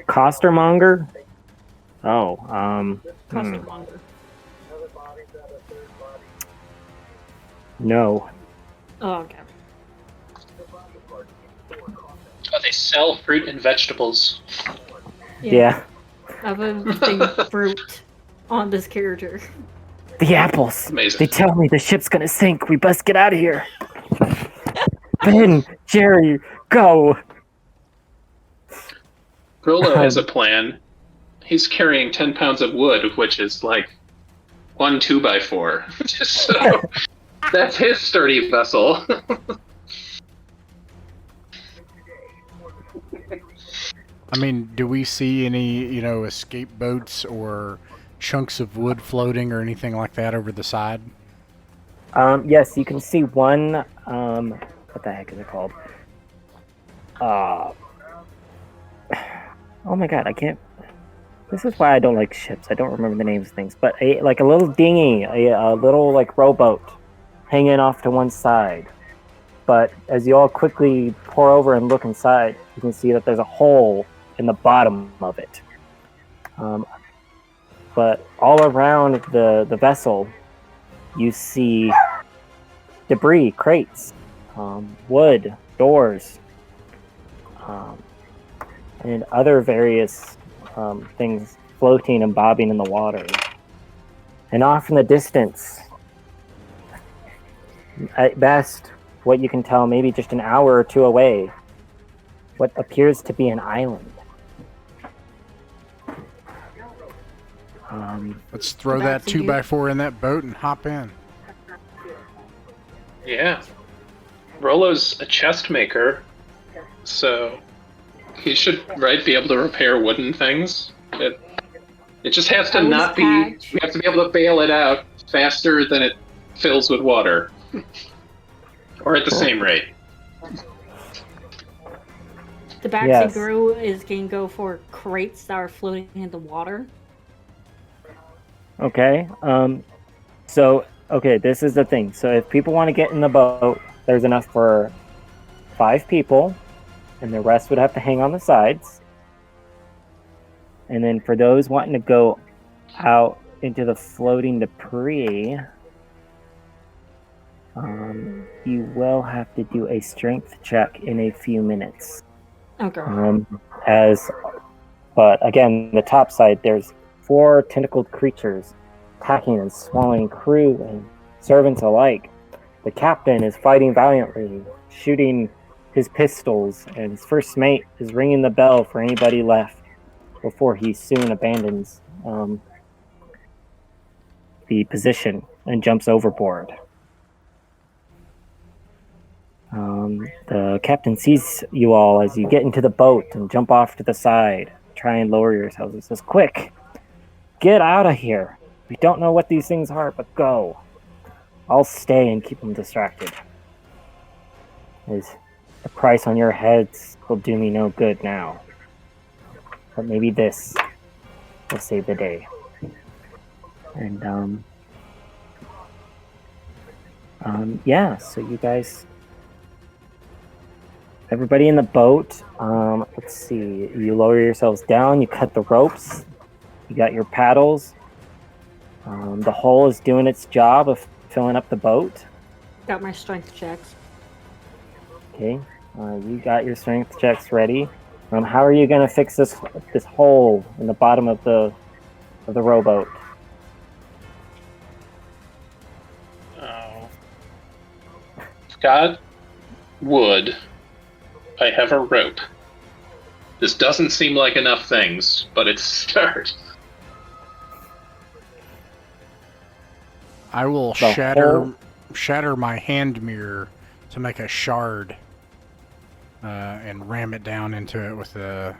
Costermonger? Oh, Costermonger. No. Oh, okay. Oh, they sell fruit and vegetables. Yeah. I have everything fruit on this character. The apples. Amazing. They tell me the ship's gonna sink. We best get out of here. Ben, Jerry, go. Rolo has a plan. He's carrying 10 pounds of wood, which is like 1 2x4. So that's his sturdy vessel. I mean, do we see any, escape boats or chunks of wood floating or anything like that over the side? Yes, you can see one. What the heck is it called? Oh my god, I can't. This is why I don't like ships. I don't remember the names of things. But a little dinghy, a little rowboat, hanging off to one side. But as you all quickly pour over and look inside, you can see that there's a hole in the bottom of it. But all around the vessel, you see debris, crates, wood, doors, and other various things floating and bobbing in the water. And off in the distance, at best, what you can tell, maybe just an hour or two away, what appears to be an island. Let's throw that 2x4 in that boat and hop in. Yeah. Rolo's a chest maker, so he should, be able to repair wooden things. It just has to not be... We have to be able to bail it out faster than it fills with water. Or at the same rate. The Baxi crew is going to go for crates that are floating in the water. Okay. This is the thing. So if people want to get in the boat, there's enough for 5 people, and the rest would have to hang on the sides. And then for those wanting to go out into the floating debris, you will have to do a strength check in a few minutes. Okay. But again, the top side, there's 4 tentacled creatures attacking and swallowing crew and servants alike. The captain is fighting valiantly, shooting his pistols, and his first mate is ringing the bell for anybody left before he soon abandons the position and jumps overboard. The captain sees you all as you get into the boat and jump off to the side. Try and lower yourselves. He says, "Quick, get out of here. We don't know what these things are, but go. I'll stay and keep them distracted. The price on your heads will do me no good now. But maybe this will save the day." And, yeah, so you guys... Everybody in the boat, let's see, you lower yourselves down, you cut the ropes, you got your paddles. The hull is doing its job of filling up the boat. Got my strength checks. Okay, you got your strength checks ready. How are you going to fix this hole in the bottom of the rowboat? Oh. Scott, wood. I have a rope. This doesn't seem like enough things, but it's a start. I will shatter my hand mirror to make a shard and ram it down into it with the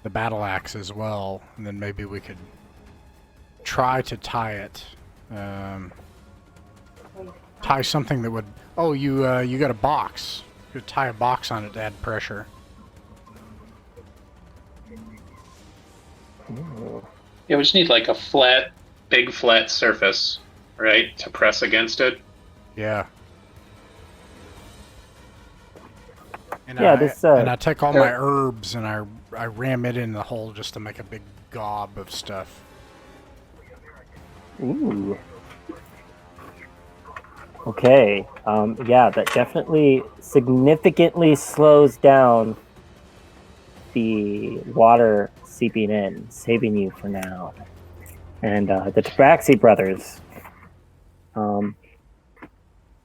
battle axe as well, and then maybe we could try to tie it. Tie something that would... Oh, you got a box. You could tie a box on it to add pressure. Yeah, we just need like a big flat surface, right, to press against it. Yeah. And Yeah, and I take all my herbs and I ram it in the hole just to make a big gob of stuff. Ooh. Okay, yeah, that definitely significantly slows down the water seeping in, saving you for now. And the Tabaxi brothers,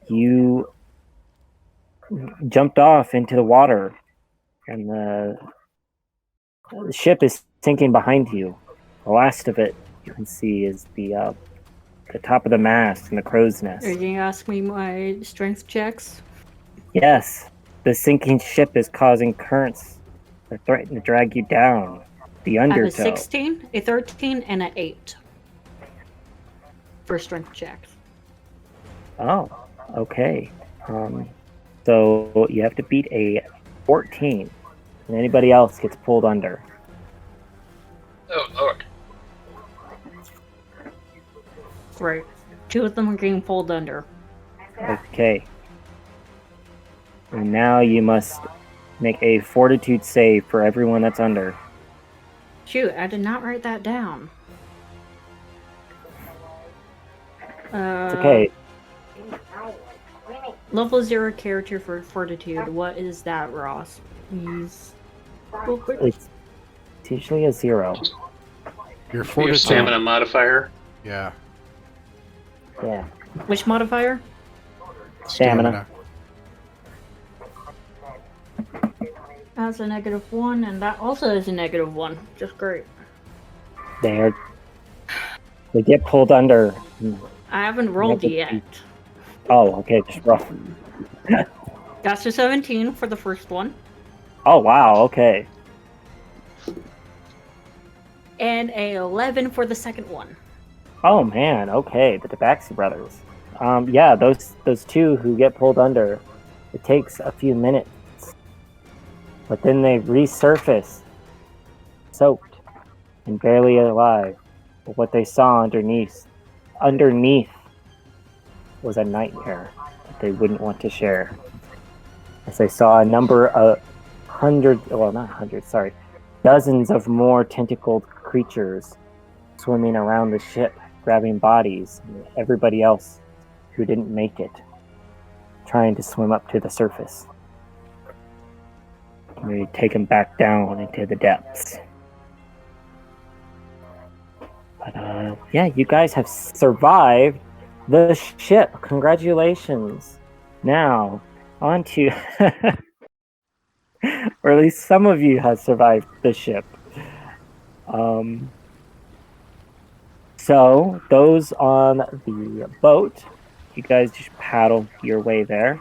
you jumped off into the water, and the ship is sinking behind you. The last of it you can see is the top of the mast and the crow's nest. Are you going to ask me my strength checks? Yes, the sinking ship is causing currents that threaten to drag you down. The I have undertow. a 16, a 13, and an 8 for strength checks. Oh, okay. So you have to beat a 14, and anybody else gets pulled under. Oh, Lord. Right. 2 of them are getting pulled under. Okay. And now you must make a fortitude save for everyone that's under. Shoot, I did not write that down. It's okay. Level 0 character for fortitude. What is that, Ross? Please. Real quick. It's usually a 0. Your Your fortitude. stamina modifier. Yeah. Yeah. Which modifier? Stamina. That's a -1, and that also is a -1. Just great. They get pulled under. I haven't rolled yet. Oh, okay, just rough. That's a 17 for the first one. Oh, wow, okay. And a 11 for the second one. Oh man, okay, the Tabaxi brothers. Yeah, those two who get pulled under, it takes a few minutes, but then they resurface, soaked and barely alive. But what they saw underneath was a nightmare that they wouldn't want to share. As they saw a number of dozens of more tentacled creatures swimming around the ship, grabbing bodies, and everybody else who didn't make it, trying to swim up to the surface. We take them back down into the depths. But yeah, you guys have survived the ship. Congratulations. Now, on to... or at least some of you have survived the ship. So, those on the boat, you guys just paddle your way there.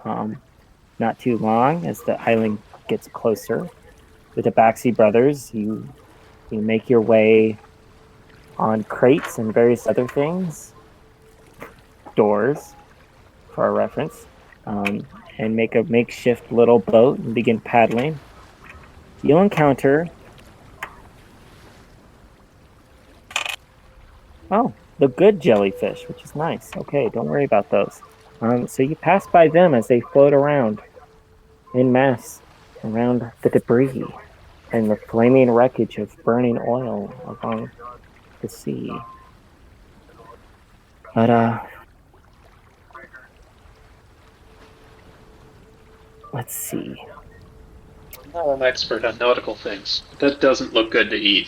Not too long as the island gets closer. With the Baxi brothers, you make your way on crates and various other things, doors, for our reference, and make a makeshift little boat and begin paddling. You'll encounter the good jellyfish, which is nice. Okay, don't worry about those. So you pass by them as they float around in mass around the debris and the flaming wreckage of burning oil along the sea. But let's see. I'm not an expert on nautical things. That doesn't look good to eat.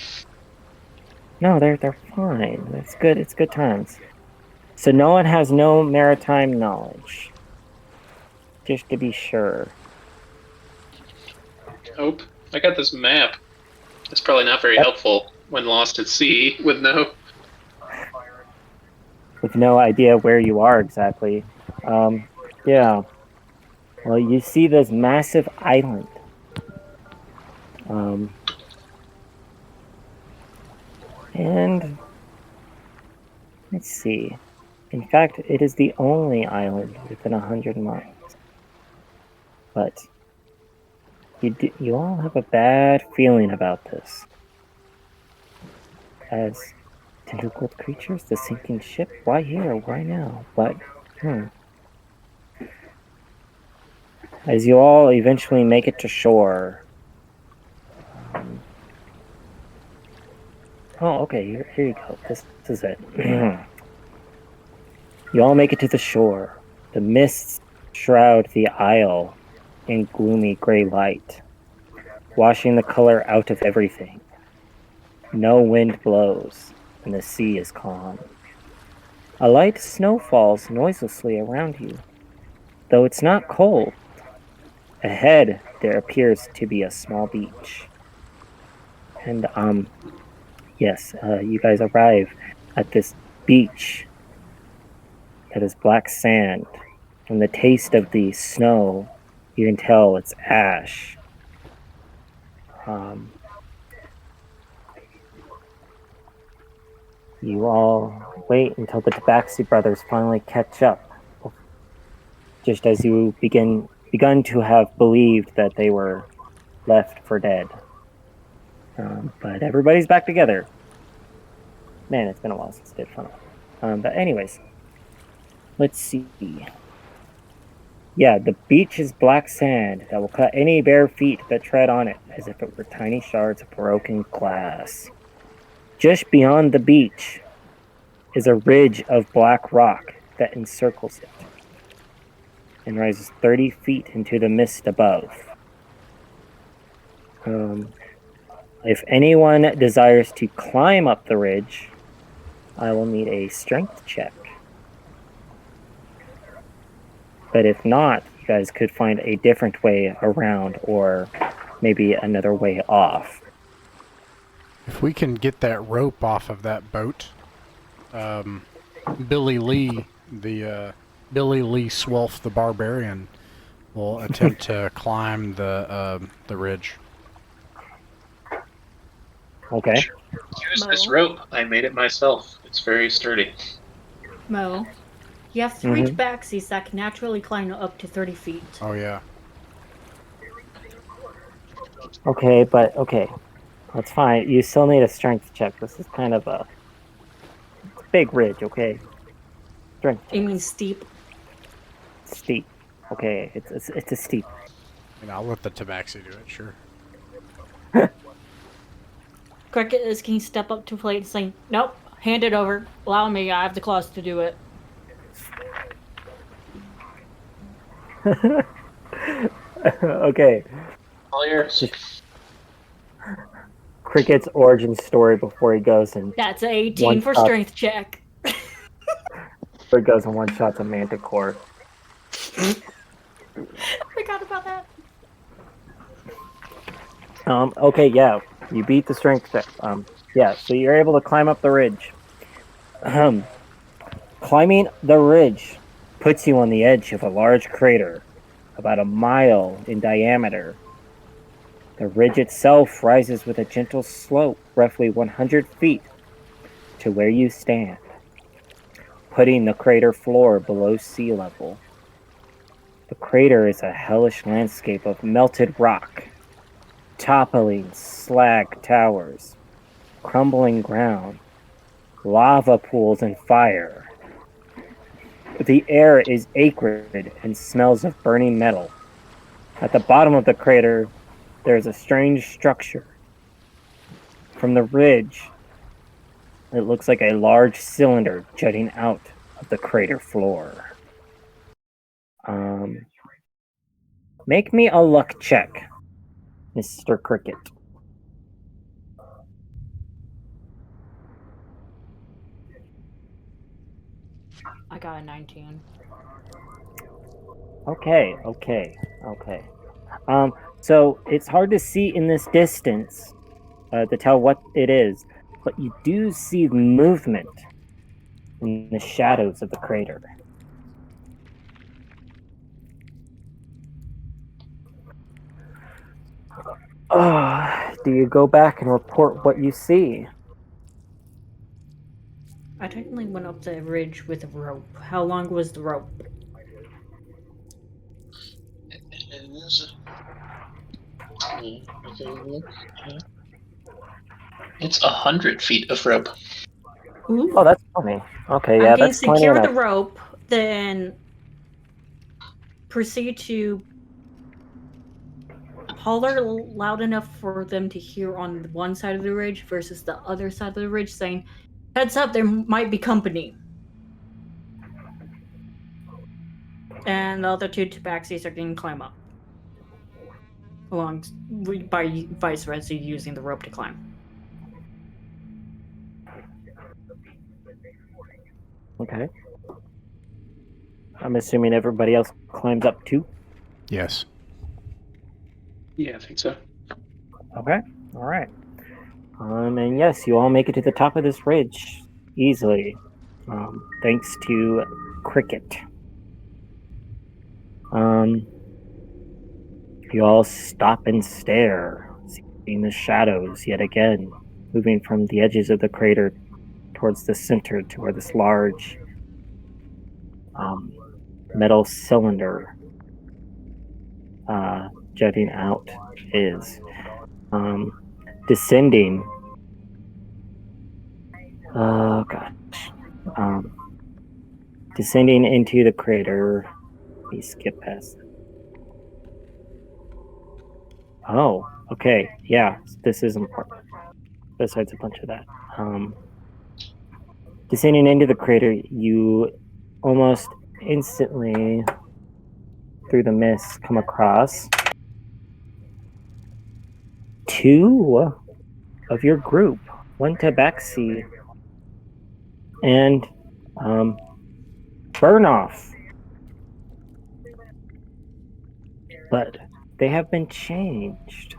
No, they're fine. It's good. It's good times. So no one has no maritime knowledge. Just to be sure. Nope. I got this map. It's probably not very helpful when lost at sea with no idea where you are exactly. Yeah. Well, you see this massive island. And let's see. In fact, it is the only island within 100 miles. But you all have a bad feeling about this. As tentacled creatures, the sinking ship, why here? Why now? But, As you all eventually make it to shore. Okay, here you go. This is it. You all make it to the shore. The mists shroud the isle in gloomy gray light, washing the color out of everything. No wind blows, and the sea is calm. A light snow falls noiselessly around you, though it's not cold. Ahead, there appears to be a small beach. And, yes, you guys arrive at this beach that is black sand. From the taste of the snow, you can tell it's ash. You all wait until the Tabaxi brothers finally catch up, just as you begun to have believed that they were left for dead. But everybody's back together. Man, it's been a while since I did fun. But anyways, let's see. Yeah, the beach is black sand that will cut any bare feet that tread on it as if it were tiny shards of broken glass. Just beyond the beach is a ridge of black rock that encircles it and rises 30 feet into the mist above. If anyone desires to climb up the ridge, I will need a strength check. But if not, you guys could find a different way around or maybe another way off. If we can get that rope off of that boat, Billy Lee Swolf the Barbarian will attempt to climb the ridge. Okay. Use this rope. I made it myself. It's very sturdy. Mo, you have 3 Tabaxis that can naturally climb up to 30 feet. Oh, yeah. Okay, that's fine. You still need a strength check. This is kind of a big ridge, okay? Strength check. You mean steep? Steep. Okay, it's a steep. I'll let the Tabaxi do it, sure. Cricket is can you step up to the plate and say, nope, hand it over. Allow me, I have the claws to do it. Okay. All yours. Cricket's origin story before he goes and That's a 18 for strength check. before he goes and one shots a manticore. I forgot about that. Okay, yeah. You beat the strength check. Yeah, so you're able to climb up the ridge. Climbing the ridge puts you on the edge of a large crater about a mile in diameter. The ridge itself rises with a gentle slope, roughly 100 feet, to where you stand, putting the crater floor below sea level. The crater is a hellish landscape of melted rock, toppling slag towers, crumbling ground, lava pools, and fire. The air is acrid and smells of burning metal. At the bottom of the crater, there is a strange structure. From the ridge, it looks like a large cylinder jutting out of the crater floor. Make me a luck check, Mr. Cricket. I got a 19. Okay. So it's hard to see in this distance to tell what it is, but you do see movement in the shadows of the crater. Do you go back and report what you see? I technically went up the ridge with a rope. How long was the rope? It's 100 feet of rope. Ooh. Oh, that's funny. Okay, I'm yeah, going to that's plenty secure the enough. rope, then proceed to holler loud enough for them to hear on one side of the ridge versus the other side of the ridge, saying, "Heads up, there might be company." And the other two tabaxis are going to climb up, along by vice versa, using the rope to climb. Okay. I'm assuming everybody else climbs up too? Yes. Yeah, I think so. Okay, alright. And yes, you all make it to the top of this ridge easily, thanks to Cricket. You all stop and stare, seeing the shadows yet again, moving from the edges of the crater towards the center to where this large metal cylinder jutting out is. Descending. Oh gosh. Descending into the crater. Let me skip past that. Oh, okay. Yeah, this is important. Besides a bunch of that. Descending into the crater, you almost instantly, through the mist, come across two of your group. One tabaxi and Burnoff. But they have been changed.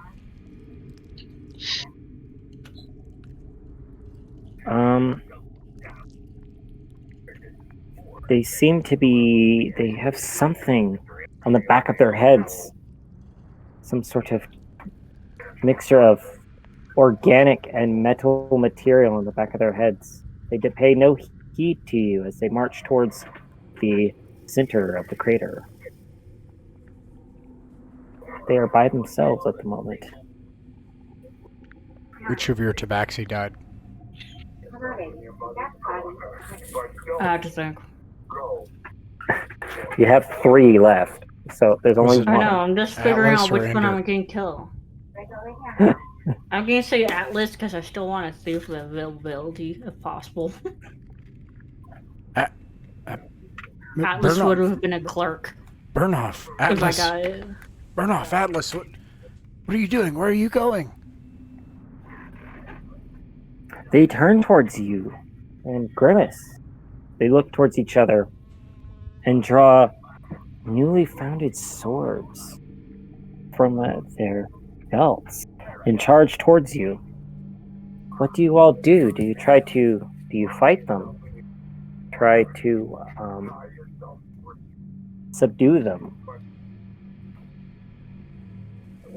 They seem to be. They have something on the back of their heads. Some sort of mixture of organic and metal material on the back of their heads. They pay no heed to you as they march towards the center of the crater. They are by themselves at the moment. Which of your tabaxi died? I have to think. You have 3 left, so there's only it- I one. know, I'm just figuring Atlas out or which one Ender? I'm going to kill. I'm going to say Atlas because I still want to see for the availability if possible. Atlas would have been a clerk. Burnoff, If I Atlas. got it. Burnoff, Atlas. What are you doing? Where are you going? They turn towards you and grimace. They look towards each other and draw newly founded swords from their belts and charge towards you. What do you all do? Do you fight them? Try to subdue them?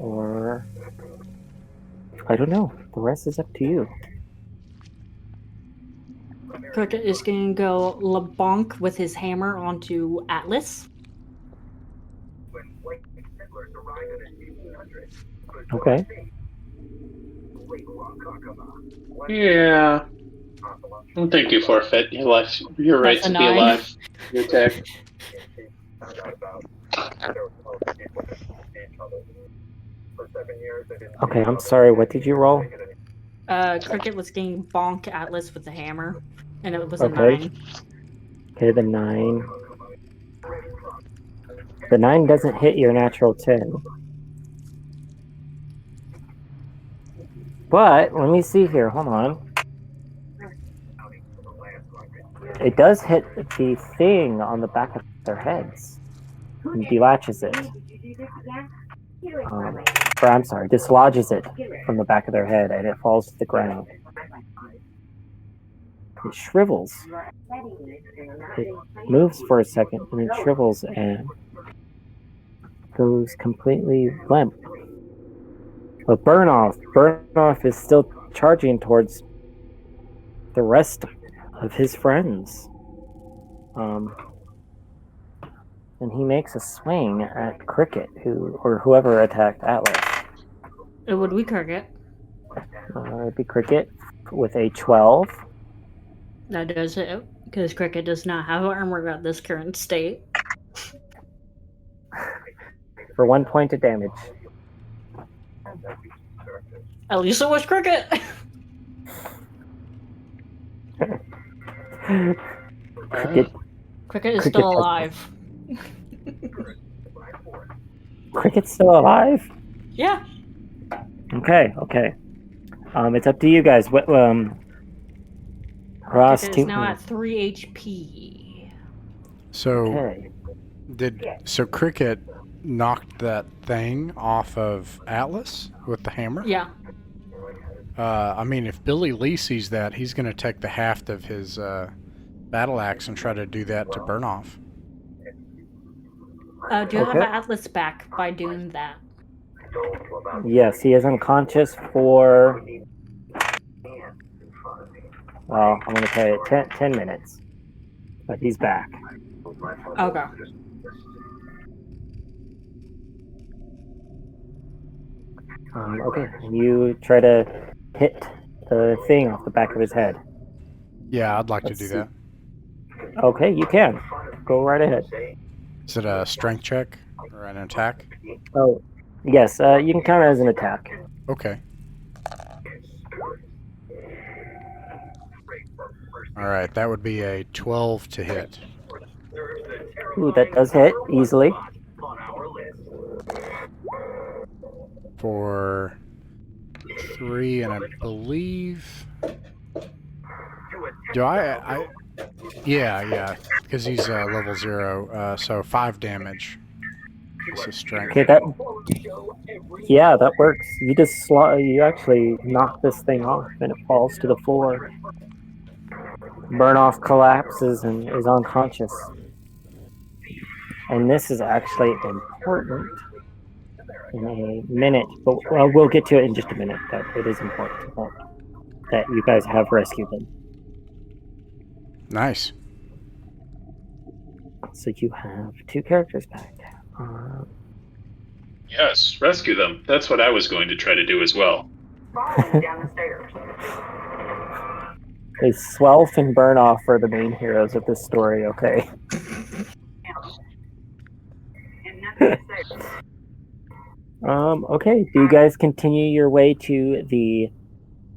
or I don't know. The rest is up to you. Cricket is going to go LeBonk with his hammer onto Atlas. Okay. Yeah. I don't think you forfeit your life, your right That's a to be 9. alive. Your attack. Okay, I'm sorry. What did you roll? Cricket was getting bonk Atlas with the hammer, and it was a Okay. 9. Okay, the 9. The 9 doesn't hit your natural 10. But let me see here. Hold on. It does hit the thing on the back of their heads and delatches it. Or I'm sorry, dislodges it from the back of their head, and it falls to the ground. It shrivels. It moves for a second, and it shrivels and goes completely limp. But Burnoff is still charging towards the rest of his friends. And he makes a swing at Cricket, or whoever attacked Atlas. It would be Cricket. It'd be Cricket with a 12. That does it, because Cricket does not have armor at this current state. For 1 point of damage. At least it was Cricket! Cricket is still alive. Cricket's still alive? Yeah. Okay. It's up to you guys. What Ross Cricket is now at 3 HP. So Cricket knocked that thing off of Atlas with the hammer? Yeah. I mean, if Billy Lee sees that, he's going to take the haft of his battle axe and try to do that to Burnoff. Do you have Atlas back by doing that? Yes, he is unconscious for, well, I'm going to tell you 10 minutes. But he's back. Okay. Okay, you try to hit the thing off the back of his head. Yeah, I'd like to do that. Okay, you can. Go right ahead. Is it a strength check or an attack? Oh, yes, you can count it as an attack. Okay. Alright, that would be a 12 to hit. Ooh, that does hit easily. For 3, and I believe... Do I yeah, because he's level 0, so 5 damage. This is strength. Okay, that works. You actually knock this thing off, and it falls to the floor. Burnoff collapses and is unconscious. And this is actually important in a minute, but we'll get to it in just a minute. But it is important to note that you guys have rescued them. Nice. So you have 2 characters back. Yes, rescue them. That's what I was going to try to do as well. Down the stairs. Swelf and Burnoff are the main heroes of this story, okay? Okay, do you guys continue your way to the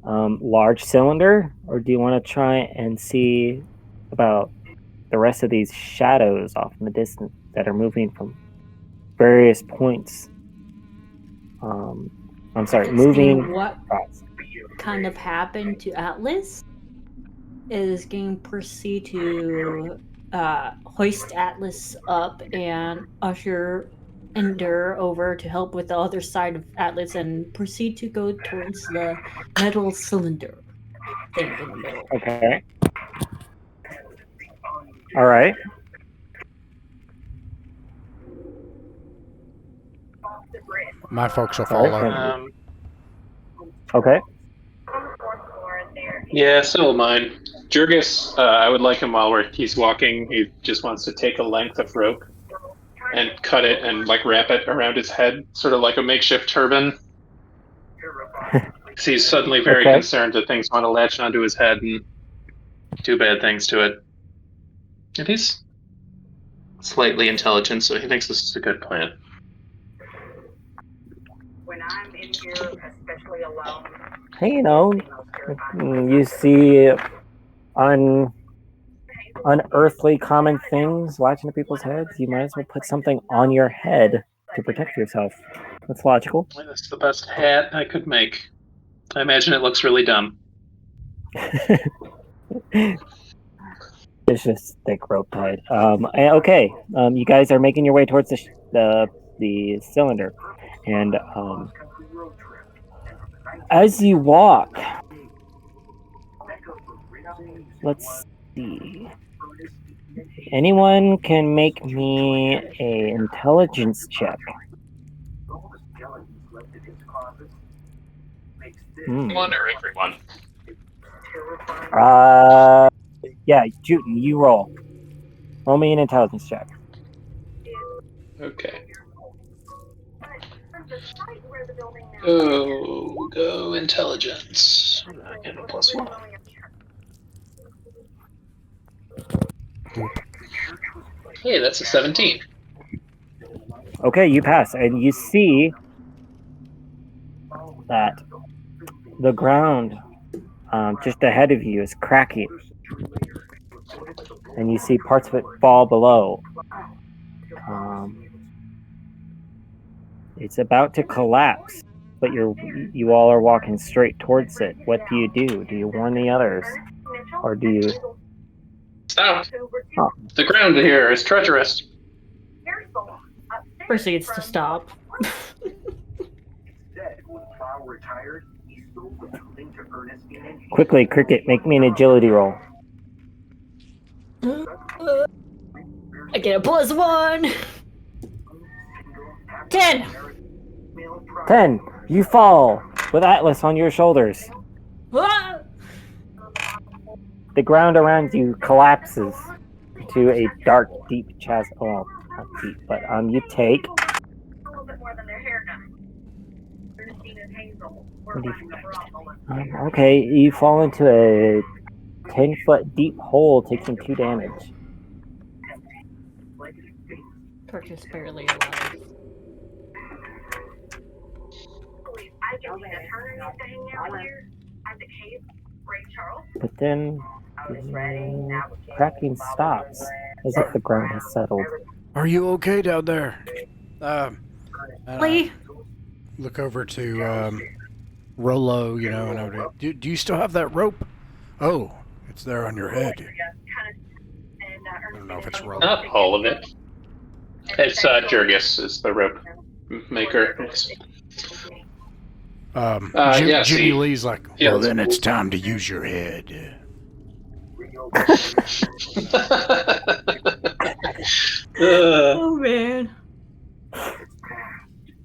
large cylinder, or do you want to try and see about the rest of these shadows off in the distance that are moving from various points? I'm sorry, moving. What kind of happened to Atlas is going to proceed to hoist Atlas up and usher Ender over to help with the other side of Atlas and proceed to go towards the metal cylinder thing in the middle. Okay. All right. My folks will All right, follow. then. Okay. Yeah, so will mine. Jurgis, I would like him while he's walking. He just wants to take a length of rope and cut it and like wrap it around his head, sort of like a makeshift turban. He's suddenly very Okay. concerned that things want to latch onto his head and do bad things to it. And he's slightly intelligent, so he thinks this is a good plan. When I'm in here, especially alone, Hey, you see unearthly common things latching to people's heads. You might as well put something on your head to protect yourself. That's logical. That's the best hat I could make. I imagine it looks really dumb. It's just thick rope tied. Okay. You guys are making your way towards the cylinder, and as you walk, let's see. Anyone can make me a intelligence check. One or everyone? Yeah, Judy, you roll. Roll me an intelligence check. Okay. Go intelligence. And a +1. Hey, that's a 17. Okay, you pass, and you see that the ground just ahead of you is cracking, and you see parts of it fall below. It's about to collapse, but you all are walking straight towards it. What do you do? Do you warn the others, or do you? Stop! Oh. The ground here is treacherous. Proceeds to stop. Quickly, Cricket, make me an agility roll. I get a +1. 10. 10. You fall with Atlas on your shoulders. Ah! The ground around you collapses to a dark, deep chasm. Well, not deep, but you take. Okay, you fall into a 10-foot deep hole, taking 2 damage. Kirk is barely alive. But then the cracking stops as if the ground has settled. Are you okay down there? Lee? Look over to Rolo, and I would, do you still have that rope? Oh, it's there on your head. I don't know if it's Rolo. Not all of it. It's Jurgis is the rope maker. Jimmy Lee's like, well, then it's time to use your head. Oh, man.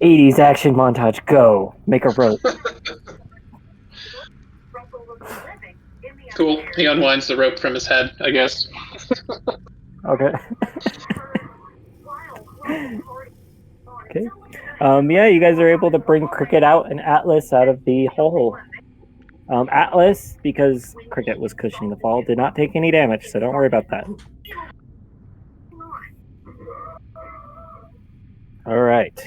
80s action montage, go. Make a rope. Cool. He unwinds the rope from his head, I guess. Okay. Okay. Yeah, you guys are able to bring Cricket out and Atlas out of the hole. Atlas, because Cricket was cushioning the fall, did not take any damage, so don't worry about that. All right.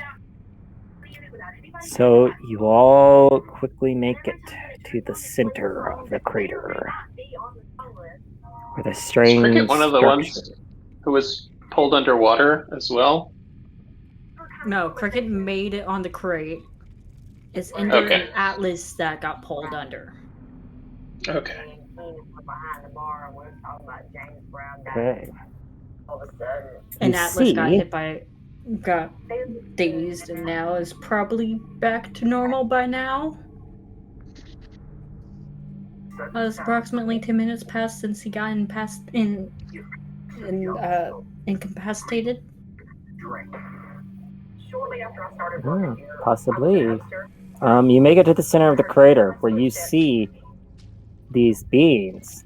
So you all quickly make it to the center of the crater, where the strange. Is Cricket one of the ones who was pulled underwater as well? No, Cricket made it on the crate. It's Ender and Atlas that got pulled under. Okay. Okay. And You Atlas see- got dazed and now is probably back to normal by now. It's approximately 10 minutes passed since he got incapacitated. Possibly. You make it to the center of the crater where you see these beings.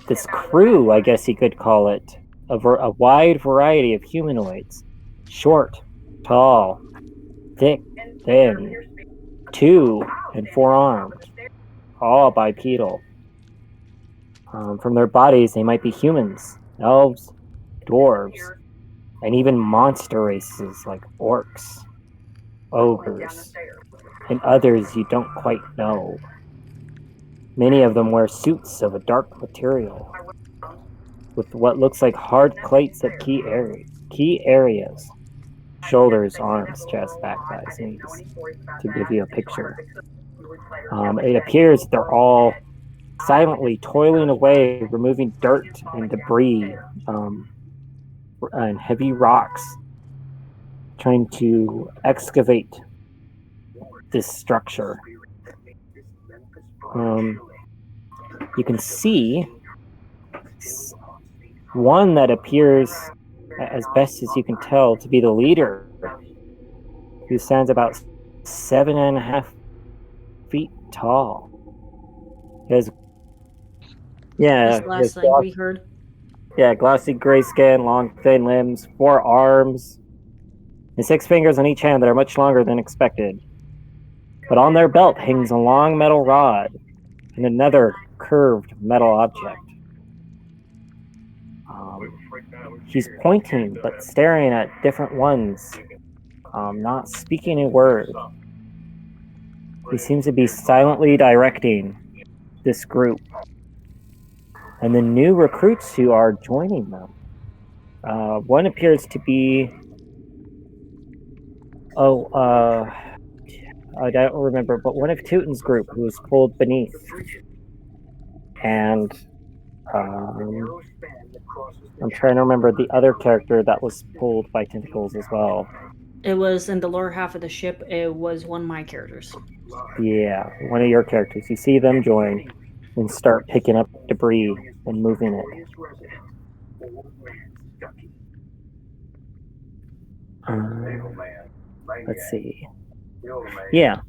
This crew, I guess you could call it, a wide variety of humanoids. Short, tall, thick, thin, 2 and 4 armed, all bipedal. From their bodies, they might be humans, elves, dwarves, and even monster races like orcs, ogres, and others you don't quite know. Many of them wear suits of a dark material, with what looks like hard plates at key areas. Shoulders, arms, chest, back, thighs, knees, to give you a picture. It appears they're all silently toiling away, removing dirt and debris and heavy rocks, trying to excavate this structure. You can see one that appears, as best as you can tell, to be the leader, who stands about 7.5 feet tall. His That's the last thing we heard. Yeah, glossy gray skin, long thin limbs, 4 arms, and 6 fingers on each hand that are much longer than expected. But on their belt hangs a long metal rod and another curved metal object. He's pointing but staring at different ones, not speaking a word. He seems to be silently directing this group and the new recruits who are joining them. One appears to be... I don't remember, but one of Teuton's group who was pulled beneath. And I'm trying to remember the other character that was pulled by tentacles as well. It was in the lower half of the ship. It was one of my characters. Yeah, one of your characters. You see them join and start picking up debris and moving it. Let's see. Yeah,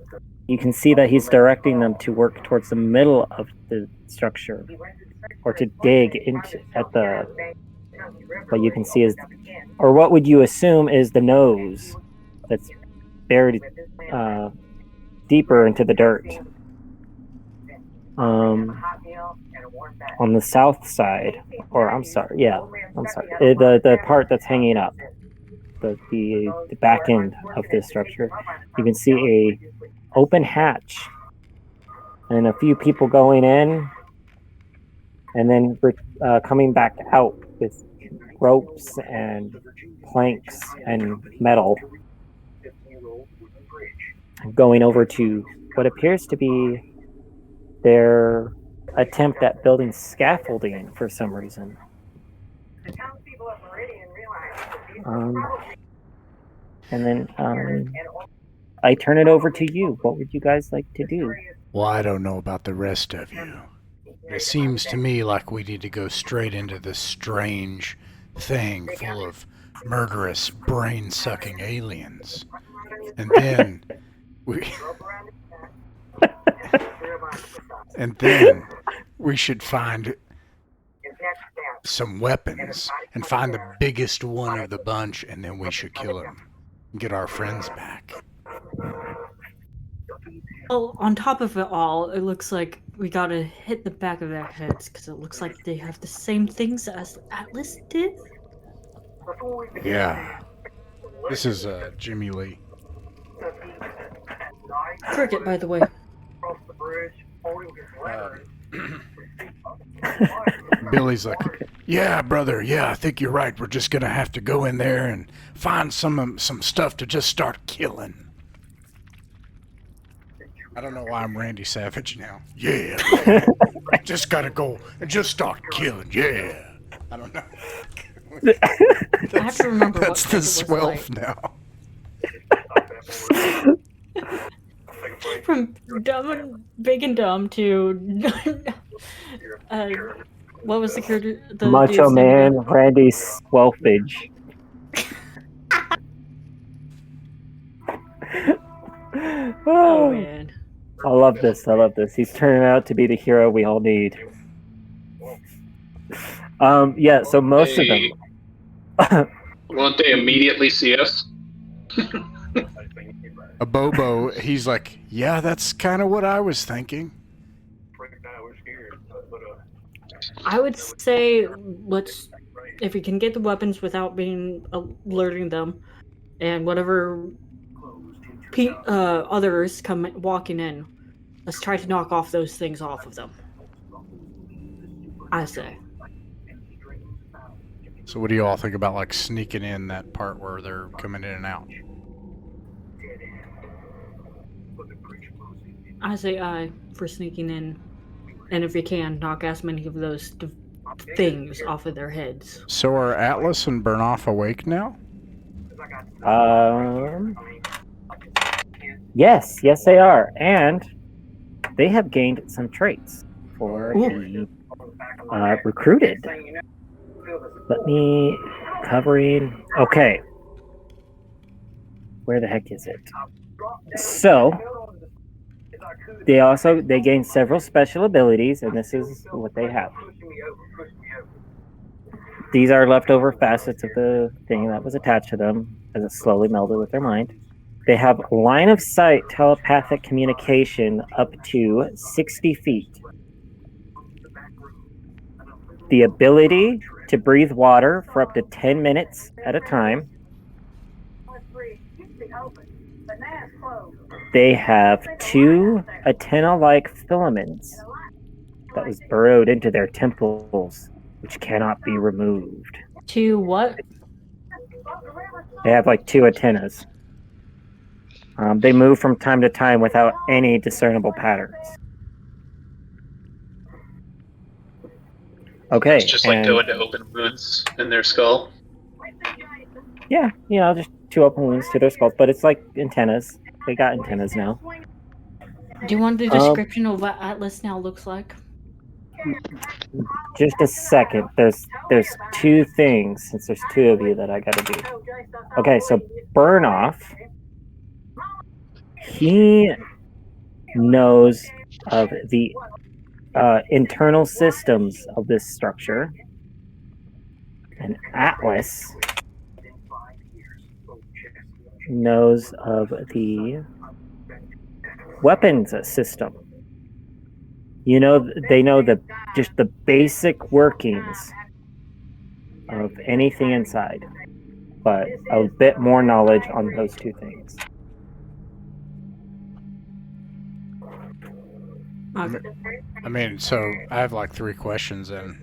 you can see that he's directing them to work towards the middle of the structure, or to dig into what you can see is, or what would you assume is the nose that's buried deeper into the dirt. On the south side, the part that's hanging up, the back end of this structure, you can see a open hatch and a few people going in and then coming back out with ropes and planks and metal, going over to what appears to be their attempt at building scaffolding for some reason. And then I turn it over to you. What would you guys like to do? Well, I don't know about the rest of you. It seems to me like we need to go straight into this strange thing full of murderous, brain-sucking aliens. And then we should find some weapons and find the biggest one of the bunch, and then we should kill him and get our friends back. Oh, on top of it all, it looks like we gotta hit the back of their heads, because it looks like they have the same things as Atlas did. Yeah. This is Jimmy Lee. Cricket, by the way. Billy's like, yeah, brother, yeah, I think you're right. We're just gonna have to go in there and find some stuff to just start killing. I don't know why I'm Randy Savage now. Yeah, just gotta go and just start killing. Yeah, I don't know. I have to remember that's what the Cricket swelf now. From dumb and big and dumb to what was the character? The Macho dude's name Man again? Randy Swelfage. Oh man. I love this. I love this. He's turning out to be the hero we all need. Yeah. So most of them. Won't they immediately see us? A Bobo, he's like, yeah, that's kind of what I was thinking. I would say if we can get the weapons without alerting them, and whatever others come walking in, let's try to knock off those things off of them. I say. So what do you all think about like sneaking in that part where they're coming in and out? I say aye for sneaking in, and if you can, knock as many of those things off of their heads. So are Atlas and Burnoff awake now? Yes, they are, and they have gained some traits for the recruited. Let me covering. Okay, where the heck is it? So they gain several special abilities, and this is what they have. These are leftover facets of the thing that was attached to them as it slowly melded with their mind. They have line of sight telepathic communication up to 60 feet. The ability to breathe water for up to 10 minutes at a time. They have 2 antenna-like filaments that was burrowed into their temples, which cannot be removed. 2 what? They have like 2 antennas. They move from time to time without any discernible patterns. Okay. It's just like go into open wounds in their skull. Yeah, just 2 open wounds to their skulls, but it's like antennas. They got antennas now. Do you want the description of what Atlas now looks like? Just a second. There's 2 things, since there's 2 of you that I gotta do. Okay, so Burnoff, he knows of the internal systems of this structure, and Atlas knows of the weapons system. They know just the basic workings of anything inside, but a bit more knowledge on those 2 things. I mean, so I have like 3 questions then,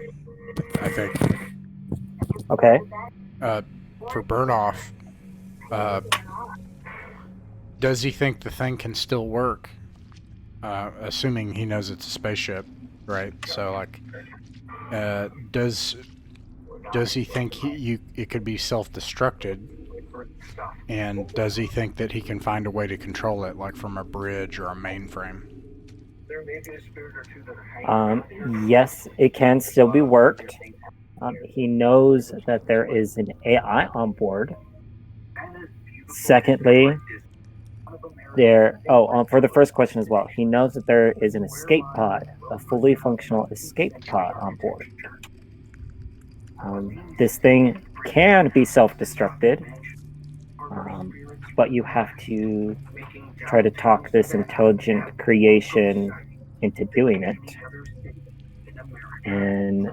I think. Okay. For Burnoff, does he think the thing can still work? Assuming he knows it's a spaceship, right? So, like, does he think it could be self-destructed? And does he think that he can find a way to control it, like from a bridge or a mainframe? Yes, it can still be worked. He knows that there is an AI on board. Secondly, for the first question as well, he knows that there is an escape pod, a fully functional escape pod on board. This thing can be self-destructed, but you have to try to talk this intelligent creation into doing it. And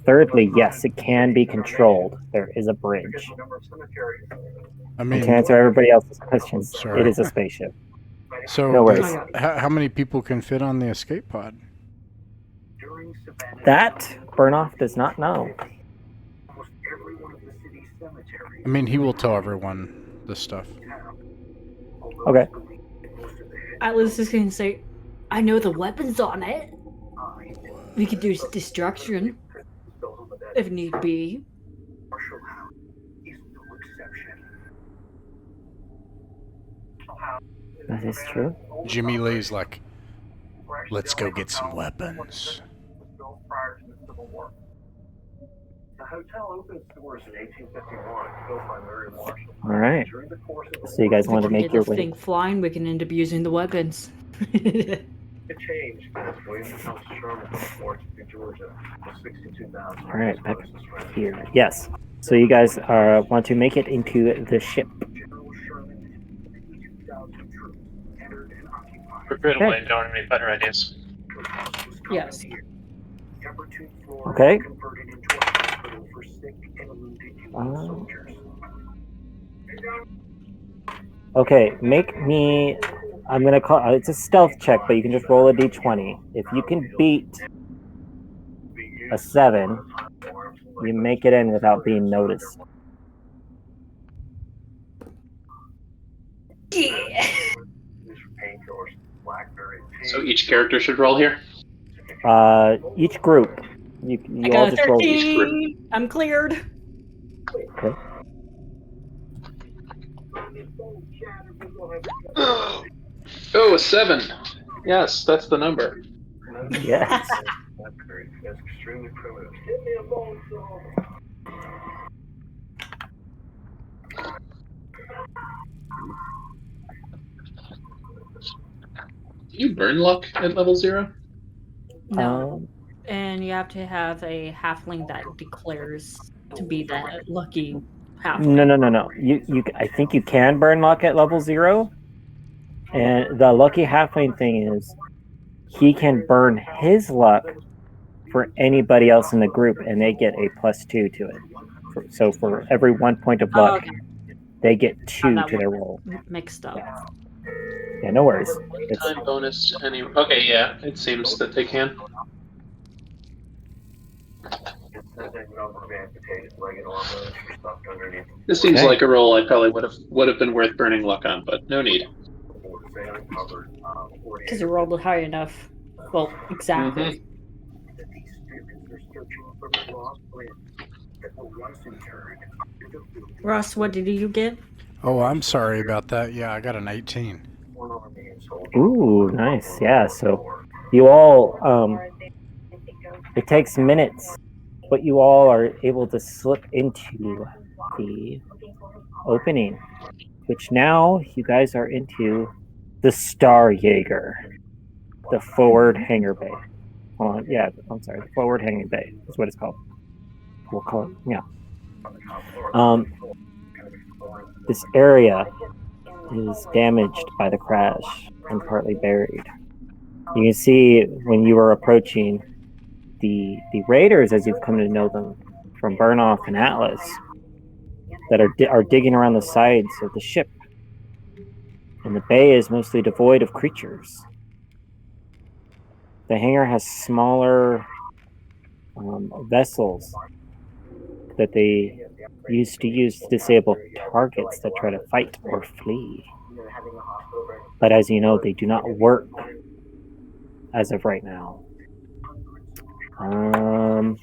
thirdly, yes, it can be controlled. There is a bridge. I mean, and to answer everybody else's questions, sorry. It is a spaceship. So, no worries. How many people can fit on the escape pod? That Burnoff does not know. I mean, he will tell everyone this stuff. Okay. Atlas is going to say, I know the weapons on it. We could do destruction if need be. That is true. Jimmy Lee's like, let's go get some weapons. The hotel opened its doors in 1851, built by Mary Marshall. All right. During the course of So you guys If we want to can make get your the way? thing flying, we can end up using the weapons. it changed as William Thomas Sherman from Fort to Georgia with 62,000. All right, back here. Yes. So you guys want to make it into the ship. General Sherman and 52,000 troops entered and occupied. Regrettably, I don't have any better ideas. The house was Yes. commandeered. The upper two floors Okay. were converted into a hospital for sick and wounded Union soldiers. Okay, make me. I'm gonna call. It's a stealth check, but you can just roll a d20. If you can beat a 7, you make it in without being noticed. Yeah. So each character should roll here? Each group. You I all got a just roll. 13. I'm cleared. Okay. Oh, a 7. Yes, that's the number. Yes. That's extremely primitive. Give me a bone saw. Do you burn luck at level 0? No. And you have to have a halfling that declares to be that lucky halfling. No. You. I think you can burn luck at level 0. And the lucky halfling thing is, he can burn his luck for anybody else in the group, and they get a +2 to it. So for every 1 point of luck, Okay. they get 2 that to their roll. Mixed up. Yeah, no worries. Time bonus to any. Okay, yeah, it seems that they can. This seems Okay. like a roll I probably would have been worth burning luck on, but no need. Because you rolled it high enough. Well, exactly. Ross, what did you get? Oh, I'm sorry about that. Yeah, I got an 18. Ooh, nice. Yeah, so you all, it takes minutes, but you all are able to slip into the opening, which now you guys are into the Star Jaeger, the forward hangar bay. I'm sorry, the forward hangar bay is what it's called. We'll call it, yeah. This area is damaged by the crash and partly buried. You can see when you are approaching the raiders, as you've come to know them from Burnoff and Atlas, that are digging around the sides of the ship, and the bay is mostly devoid of creatures. The hangar has smaller vessels that they used to use to disable targets that try to fight or flee. But as you know, they do not work as of right now. Oh,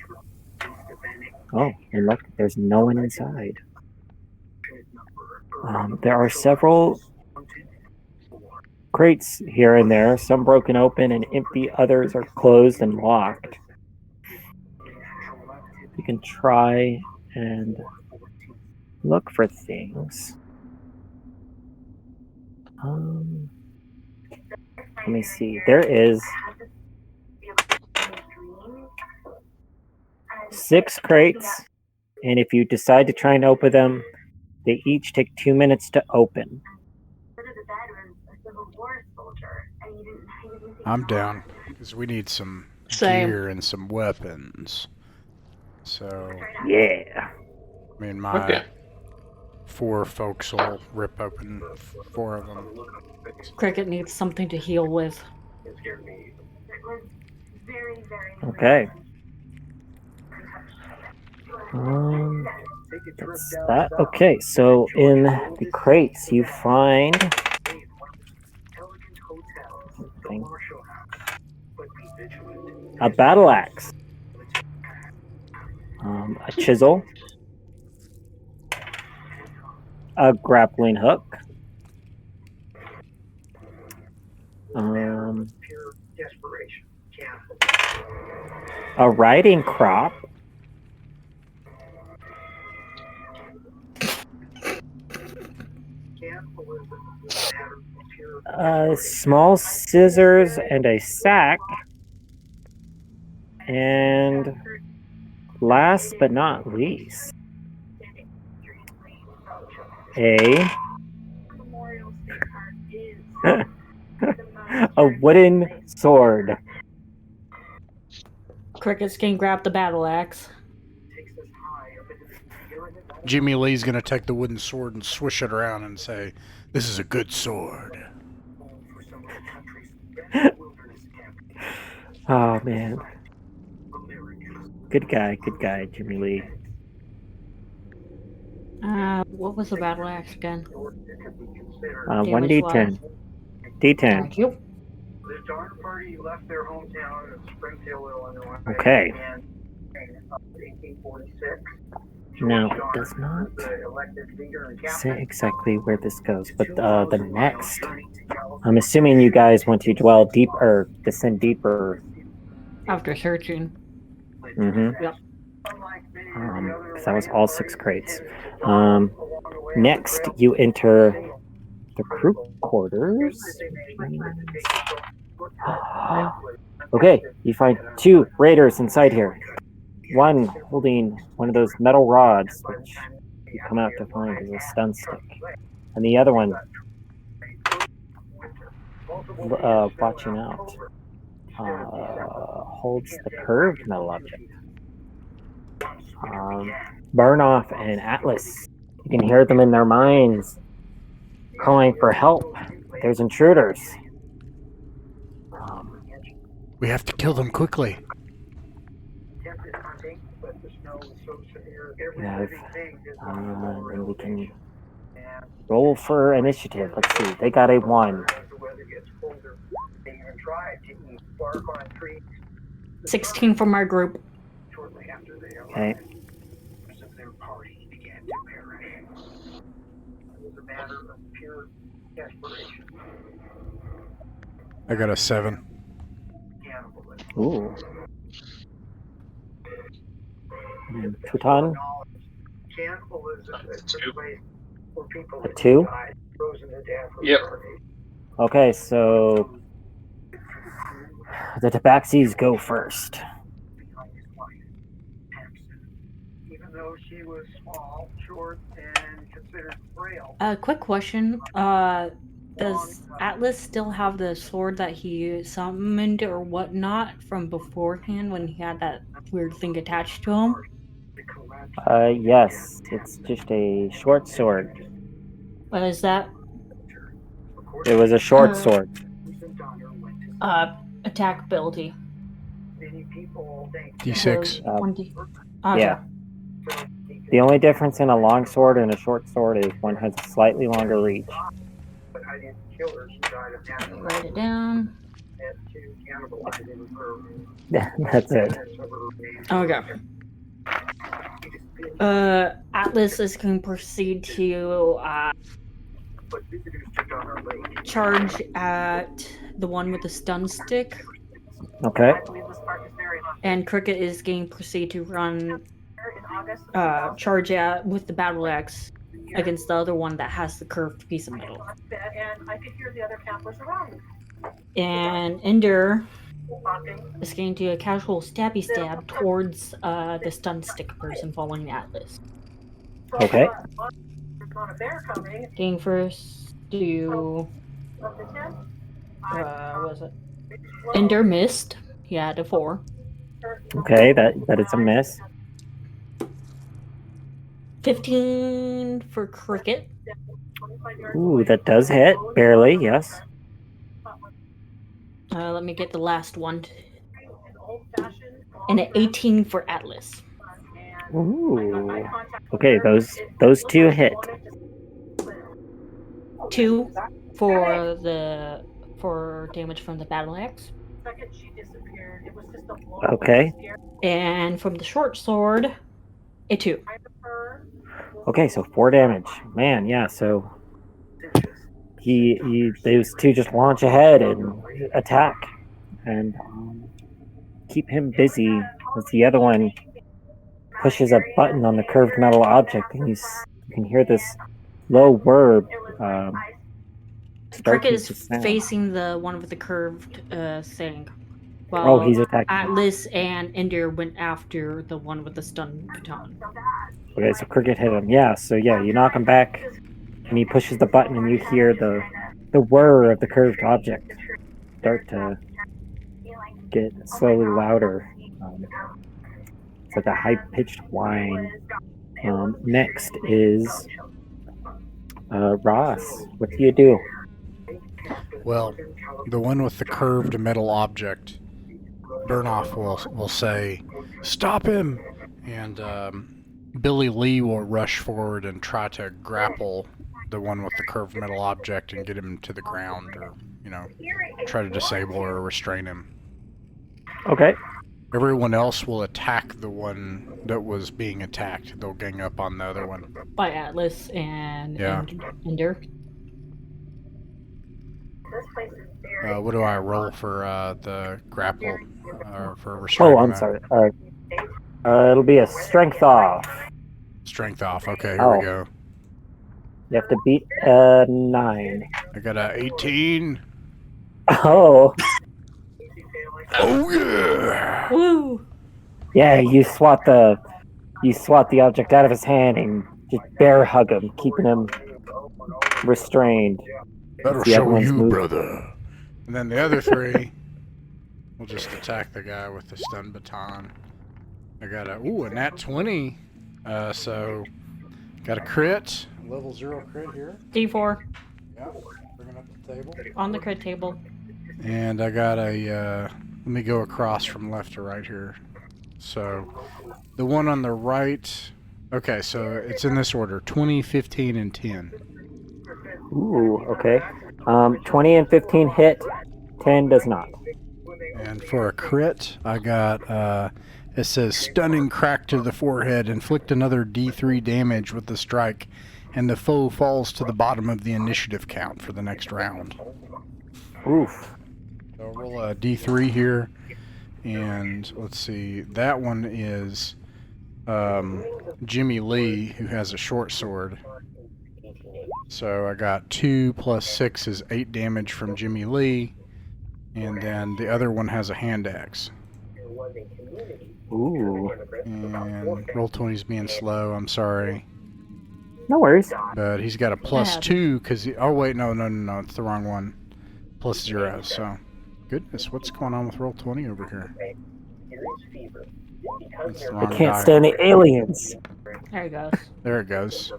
and look, there's no one inside. There are several crates here and there, some broken open and empty, others are closed and locked. You can try and look for things. Let me see. There is 6 crates, and if you decide to try and open them, they each take 2 minutes to open. I'm down because we need some Same. gear and some weapons. So, Yeah. me and my 4 folks will rip open 4 of them. Cricket needs something to heal with. Okay. That's that. Okay, so in the crates you find a battle axe, a chisel, a grappling hook, A riding crop. Small scissors and a sack. And last but not least, a wooden sword. Crickets can grab the battle axe. Jimmy Lee's going to take the wooden sword and swish it around and say, "This is a good sword." Oh, man. Good guy, Jimmy Lee. What was the battle axe again? 1d10. D10. Thank you. The dark party left their hometown of Springfield, Illinois. Okay. And 1846. Now, it does not say exactly where this goes, but the next, I'm assuming you guys want to dwell deep or descend deeper. After searching. Mm-hmm. Yep. Because that was all 6 crates. Next, you enter the crew quarters. Okay, you find 2 raiders inside here. One holding one of those metal rods, which you come out to find is a stun stick. And the other one, watching out, holds the curved metal object. Burnoff and Atlas, you can hear them in their minds calling for help. There's intruders. We have to kill them quickly. And we can roll for initiative. Let's see. They got a 1. 16 from our group. Okay. I got a 7. Ooh. And Tutan? A 2? Yep. Okay, so the Tabaxis go first. Even though she was small, short, and considered frail. Quick question. Does Atlas still have the sword that he summoned or whatnot from beforehand when he had that weird thing attached to him? Yes. It's just a short sword. What is that? It was a short sword. Attack ability. D6. 20. Yeah. The only difference in a long sword and a short sword is one has a slightly longer reach. Write it down. That's it. Okay. Atlas is going to proceed to charge at the one with the stun stick. Okay. And Cricket is going to proceed to run charge at with the battle axe against the other one that has the curved piece of metal. And Ender is going to do a casual stabby stab towards the stun stick person following Atlas. Okay. Going first to what was it? Ender missed. He had a 4. Okay, that is a miss. 15 for Cricket. Ooh, that does hit. Barely, yes. Let me get the last one. And an 18 for Atlas. Ooh. Okay, those 2 hit. 2 for damage from the battle axe. Okay. And from the short sword, a 2. Okay, so 4 damage. Man, yeah, so those 2 just launch ahead and attack. And keep him busy as the other one pushes a button on the curved metal object, and you can hear this low whir start Cricket is to sound. facing the one with the curved thing. Oh, While he's attacking. Atlas and Ender went after the one with the stun baton. Okay, so Cricket hit him. Yeah, so yeah, you knock him back, and he pushes the button, and you hear the whir of the curved object start to get slowly louder. It's like a high-pitched whine. Next is Ross. What do you do? Well, the one with the curved metal object, Burnoff will say, "Stop him!" And Billy Lee will rush forward and try to grapple the one with the curved metal object and get him to the ground, or try to disable or restrain him. Okay. Everyone else will attack the one that was being attacked. They'll gang up on the other one. By Atlas and Yeah. Ender. What do I roll for the grapple or for restraining? Oh, I'm sorry. It'll be a strength off. Strength off. Okay, here we go. You have to beat a 9. I got a 18. Oh. Oh yeah! Woo! Yeah, you swat the object out of his hand and just bear hug him, keeping him restrained. That'll The show other one's you, moving. brother. And then the other 3 will just attack the guy with the stun baton. I got a nat 20. So got a crit, level 0 crit here. D4 Yeah, bringing up the table. on the crit table. And I got a. Let me go across from left to right here. So the one on the right. Okay, so it's in this order: 20, 15, and 10. Ooh, okay. 20 and 15 hit, 10 does not. And for a crit, I got, it says stunning crack to the forehead, inflict another D3 damage with the strike, and the foe falls to the bottom of the initiative count for the next round. Oof. So I'll roll a D3 here, and let's see, that one is Jimmy Lee, who has a short sword. So I got 2 plus 6 is 8 damage from Jimmy Lee. And then the other one has a hand axe. Ooh. And Roll20's being slow, I'm sorry. No worries. But he's got a plus 2 because he... Oh, wait, no, it's the wrong one. Plus 0, so... Goodness, what's going on with Roll20 over here? That's the I wrong can't die. stand the aliens. There he goes. There it goes.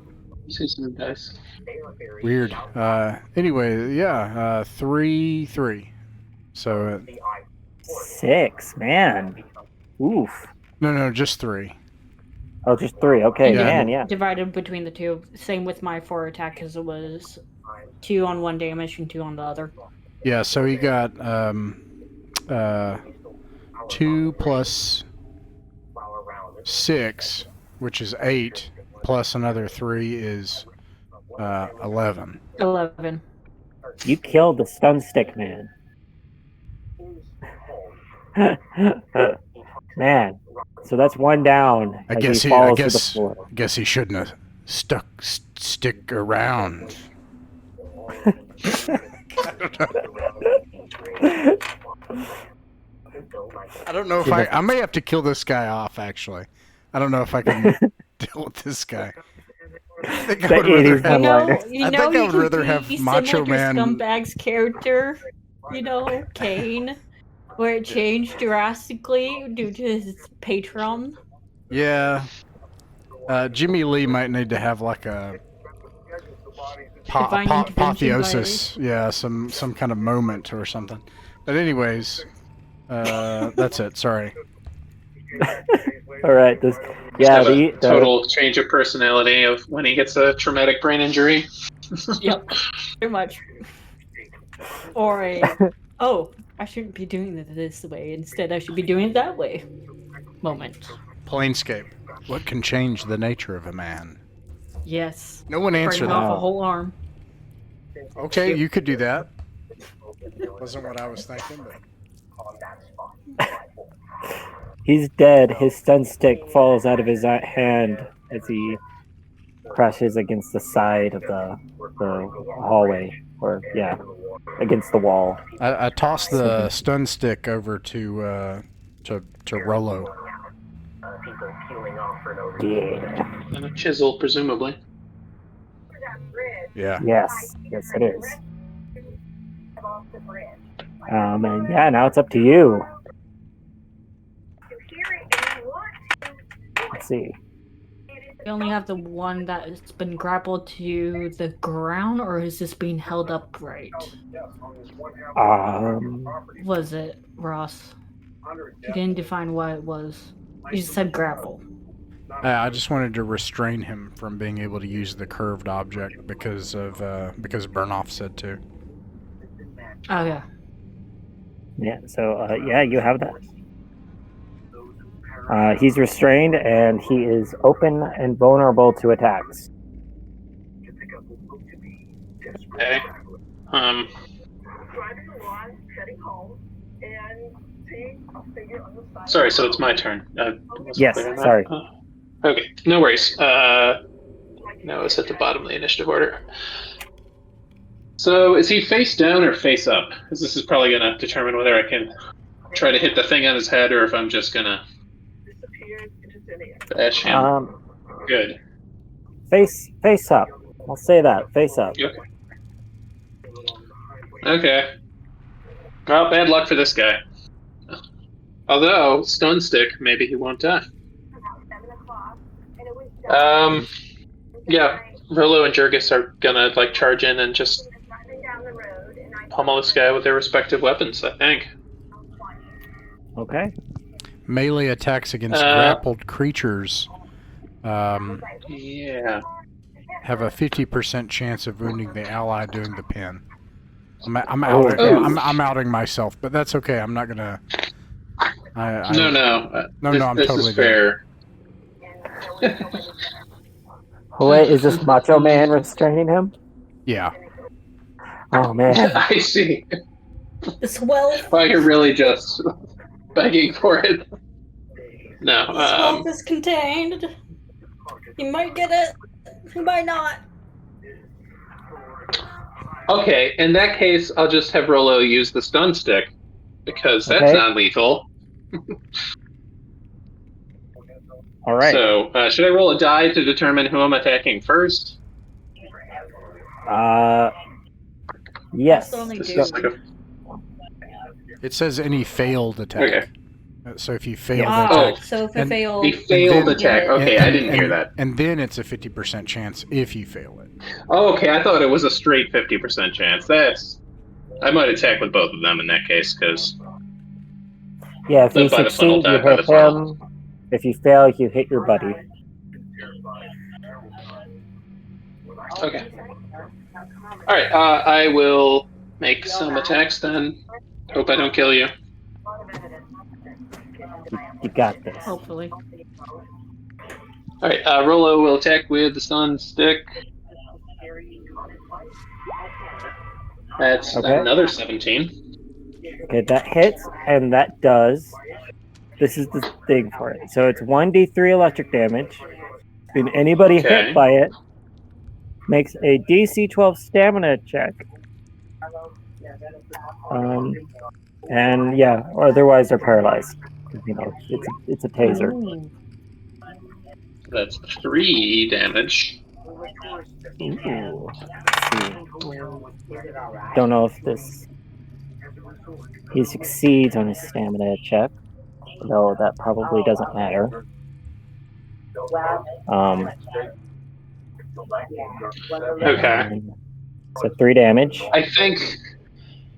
See some dice. Weird. Anyway, yeah, 3-3. So, 6, man. Oof. no, just 3. Oh, just 3. Okay, Yeah. man, yeah. Divided between the two. Same with my 4 attack, because it was 2 on one damage and 2 on the other. Yeah, so he got 2 plus 6, which is 8, plus another 3 is 11. 11. You killed the stun stick man. Man. So that's 1 down. I as guess he he, I falls to the guess, floor. guess he shouldn't have stick around. I don't know if I may have to kill this guy off. Actually, I don't know if I can deal with this guy. I think I would rather have. I would rather have Macho Man. Scumbag's character, Kane, where it changed drastically due to his patron. Yeah, Jimmy Lee might need to have like a Divine intervention apotheosis. Yeah, some kind of moment or something. But anyways, that's it. Sorry. All right. Just have a total change of personality of when he gets a traumatic brain injury. Yep, pretty much. Or I shouldn't be doing it this way. Instead, I should be doing it that way. Moment. Planescape. What can change the nature of a man? Yes. No one answered Burning that. off a whole arm. Okay, you could do that. Wasn't what I was thinking, but He's dead. His stun stick falls out of his hand as he crashes against the side of the hallway, or against the wall. I tossed the stun stick over to Rolo. People queuing off for no reason. Yeah. And a chisel, presumably. Yeah. Yes, it is. And now it's up to you. Let's see. We only have the one that's been grappled to the ground, or is this being held upright? Was it, Ross? You didn't define what it was. You just said grapple. I just wanted to restrain him from being able to use the curved object because Burnoff said to. Oh, yeah. Yeah, so, you have that. He's restrained, and he is open and vulnerable to attacks. Okay. Sorry, so it's my turn. Yes, sorry. Okay, no worries. Now it's at the bottom of the initiative order. So, is he face down or face up? Because this is probably going to determine whether I can try to hit the thing on his head or if I'm just going to bash him. Good. Face up. I'll say that. Face up. Okay. Well, bad luck for this guy. Although, stun stick, maybe he won't die. Yeah, Rolo and Jurgis are gonna, charge in and just pummel this guy with their respective weapons, I think. Okay. Melee attacks against grappled creatures Yeah. have a 50% chance of wounding the ally doing the pin. I'm outing myself, but that's okay. I'm not gonna. No. I'm this totally is fair. Wait, is this Macho Man restraining him? Yeah. Oh man. I see. This wealth. Well, you're really just begging for it. No. This wealth is contained. You might get it. You might not. Okay, in that case, I'll just have Rolo use the stun stick, because that's non-lethal. All right. So, should I roll a die to determine who I'm attacking first? Yes. It says any failed attack. Okay. So if you fail the attack. So if it failed. The failed attack. Okay, I didn't hear that. And then it's a 50% chance if you fail it. Oh, okay, I thought it was a straight 50% chance. I might attack with both of them in that case, because... Yeah, if you succeed, you hit him. If you fail, you hit your buddy. Okay. Alright, I will make some attacks then. Hope I don't kill you. You got this. Hopefully. Alright, Rolo will attack with the stun stick. That's another 17. Okay, that hits, and that does. This is the thing for it. So it's 1d3 electric damage. And anybody hit by it makes a DC 12 stamina check. And yeah, or otherwise they're paralyzed. You know, it's a taser. Ooh. That's 3 damage. Ooh. Don't know if he succeeds on his stamina check, though that probably doesn't matter. Okay. So 3 damage. I think...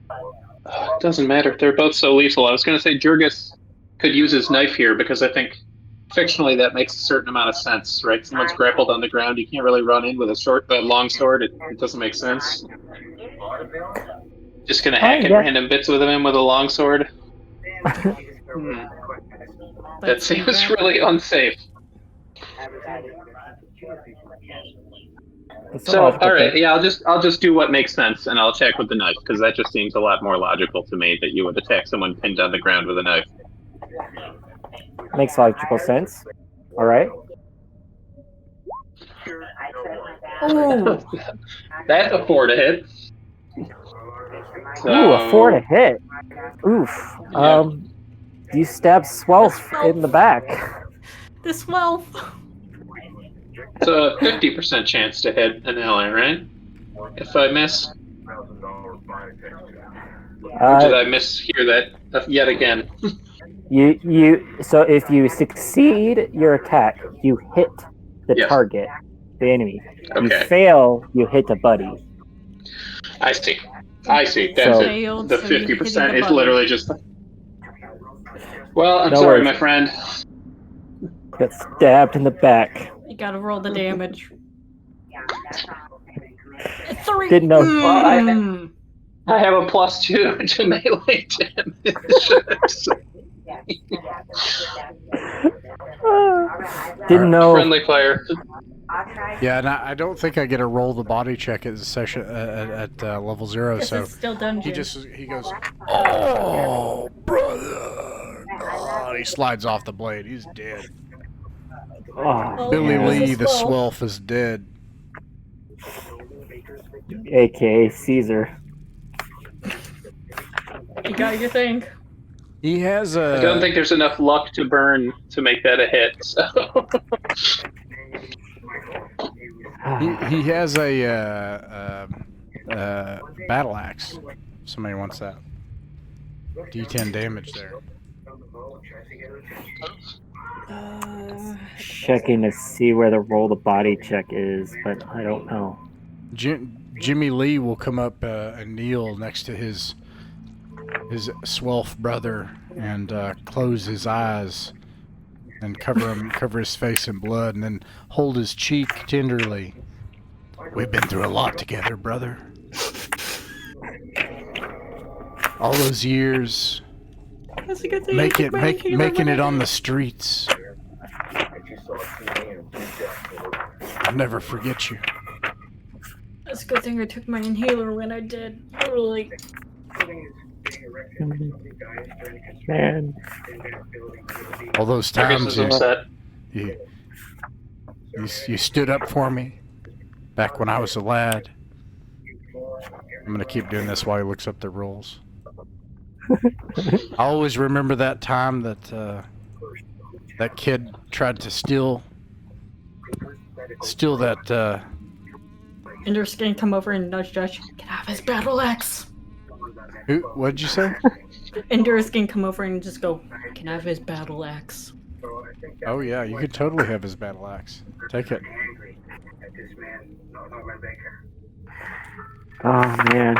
it doesn't matter. They're both so lethal. I was going to say Jurgis could use his knife here, because I think fictionally that makes a certain amount of sense, right? Someone's grappled on the ground. You can't really run in with a long sword. It doesn't make sense. Just going to hack at random bits with him with a long sword. That seems really unsafe. So, alright, yeah, I'll just do what makes sense, and I'll check with the knife, because that just seems a lot more logical to me, that you would attack someone pinned on the ground with a knife. makes logical sense. All right. Ooh, That's a 4 to hit. Ooh, a 4 to hit. Oof. Yeah. You stab Swelf in the back. this wealth. It's a 50% chance to hit an ally, right? If I miss, or did I mishear that yet again? So if you succeed your attack, you hit the Yes. target, the enemy. You Okay. fail, you hit a buddy. I see. That's it. Failed, The so you hit 50% the is button. literally just. Well, I'm No sorry, worries. my friend. Got stabbed in the back. You gotta roll the damage. 3. Didn't know. Mm. I have a +2 to melee damage. Didn't know. Friendly fire. Yeah, and I don't think I get to roll the body check at session at level 0. This So is still dungeon. he goes, oh brother, and he slides off the blade. He's dead. Oh, Billy yeah. Lee, This is the Swelf. Swelf, is dead. AKA Caesar. You got your thing. He has I don't think there's enough luck to burn to make that a hit. So. he has a battle axe. Somebody wants that. D10 damage there. Checking to see where the roll the body check is, but I don't know. Jimmy Lee will come up and kneel next to his Swelf brother and close his eyes and cover his face in blood, and then hold his cheek tenderly. We've been through a lot together, brother. All those years, That's a good thing. making it on the streets. I'll never forget you. That's a good thing I took my inhaler when I did. Literally. Man. All those Marcus times is upset. you stood up for me back when I was a lad. I'm gonna keep doing this while he looks up the rolls. I always remember that time that that kid tried to steal that. Ender's gonna come over and nudge Josh. Can I have his battle axe? Who? What'd you say? Ender's gonna come over and just go, can I have his battle axe? Oh yeah, you could totally have his battle axe. Take it. Oh man.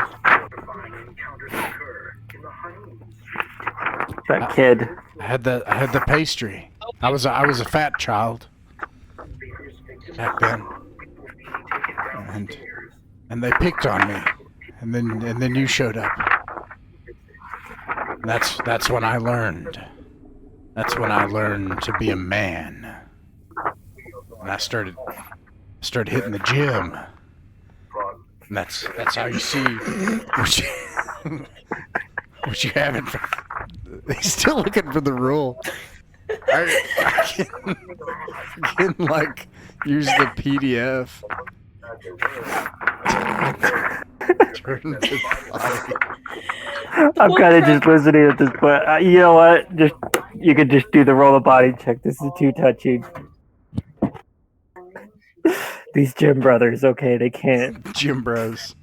That kid. I had the pastry. I was a fat child back then, and they picked on me, and then you showed up. And that's when I learned. That's when I learned to be a man. And I started hitting the gym. And that's how you see what you haven't. He's still looking for the rule. I can like use the PDF. Turn the body. I'm kind of just listening at this point. You know what? You could just do the roll of body check. This is too touchy. These gym brothers, okay, they can't. Gym bros.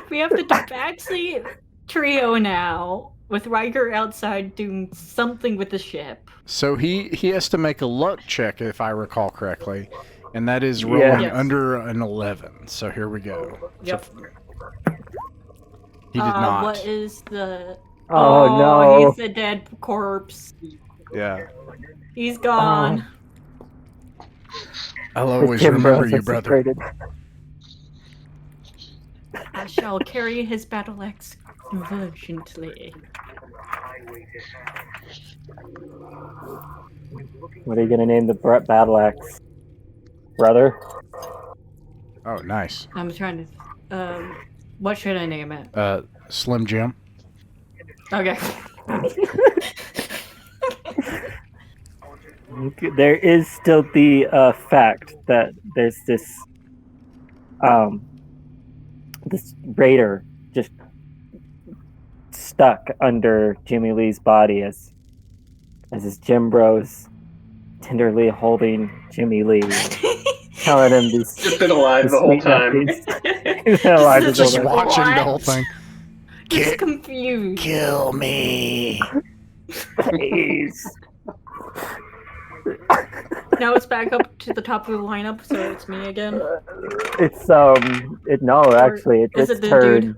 We have the Tabaxi trio now, with Riker outside doing something with the ship. So he has to make a luck check, if I recall correctly, and that is rolling Yes. under an 11. So here we go. Yep. So he did not. What is the... Oh, no. He's a dead corpse. Yeah. He's gone. I'll The always gym remember bros you, are brother. separated. I shall carry his battle axe convergently. What are you gonna name the battle axe? Brother? Oh, nice. I'm trying to... what should I name it? Slim Jim. Okay. There is still the fact that there's this raider just stuck under Jimmy Lee's body as his gym bros tenderly holding Jimmy Lee, telling him these. Just been alive the whole sweet time. nothings. He's been alive this Just whole time. watching the What? whole thing. Just confused. Kill me. Please. Now it's back up to the top of the lineup, so it's me again. It's actually it is just it the turned.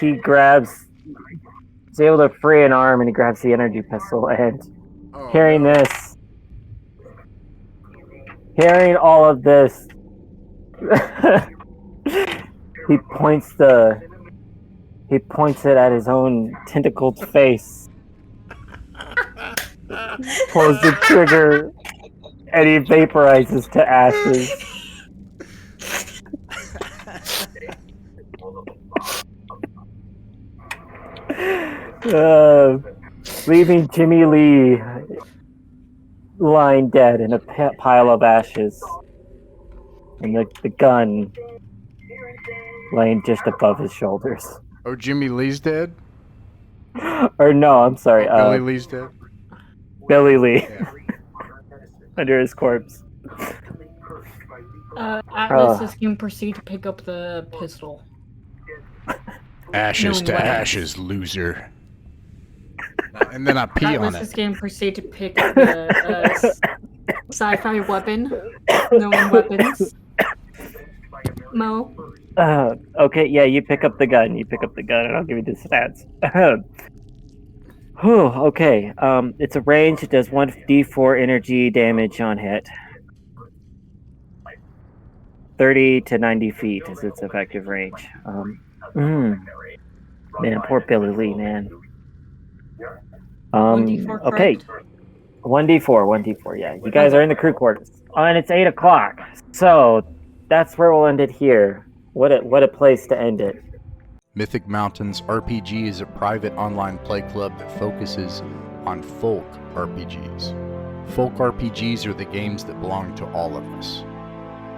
He grabs. He's able to free an arm, and he grabs the energy pistol. And hearing all of this, he points it at his own tentacled face. Pulls the trigger, and he vaporizes to ashes. Leaving Jimmy Lee lying dead in a pile of ashes, and the gun laying just above his shoulders. Oh, Jimmy Lee's dead? Or no, I'm sorry. Billy Lee's dead? Billy Lee. Yeah. Under his corpse. Atlas is going to proceed to pick up the pistol. Ashes No to way. ashes, loser. And then I pee on Atlas is it. going to proceed to pick up the sci-fi weapon. Known weapons. Mo? Okay, yeah, you pick up the gun, and I'll give you the stats. Whew, okay, it's a range, it does 1d4 energy damage on hit. 30 to 90 feet is its effective range. Man, poor Billy Lee, man. 1d4, okay. correct? 1d4, yeah. You guys are in the crew quarters. And it's 8 o'clock, so that's where we'll end it here. What a place to end it. Mythic Mountains RPG is a private online play club that focuses on folk RPGs. Folk RPGs are the games that belong to all of us.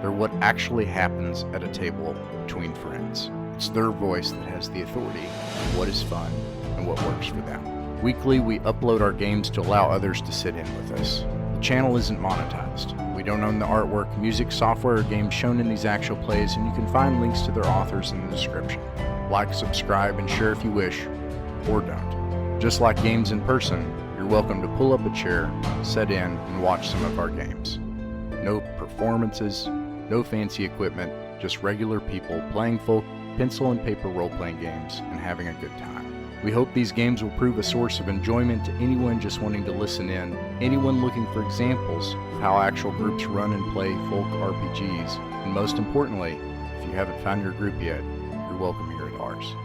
They're what actually happens at a table between friends. It's their voice that has the authority on what is fun and what works for them. Weekly, we upload our games to allow others to sit in with us. The channel isn't monetized. We don't own the artwork, music, software, or games shown in these actual plays, and you can find links to their authors in the description. Like, subscribe, and share if you wish, or don't. Just like games in person, you're welcome to pull up a chair, sit in, and watch some of our games. No performances, no fancy equipment, just regular people playing folk pencil and paper role-playing games and having a good time. We hope these games will prove a source of enjoyment to anyone just wanting to listen in, anyone looking for examples of how actual groups run and play folk RPGs, and most importantly, if you haven't found your group yet, you're welcome here at ours.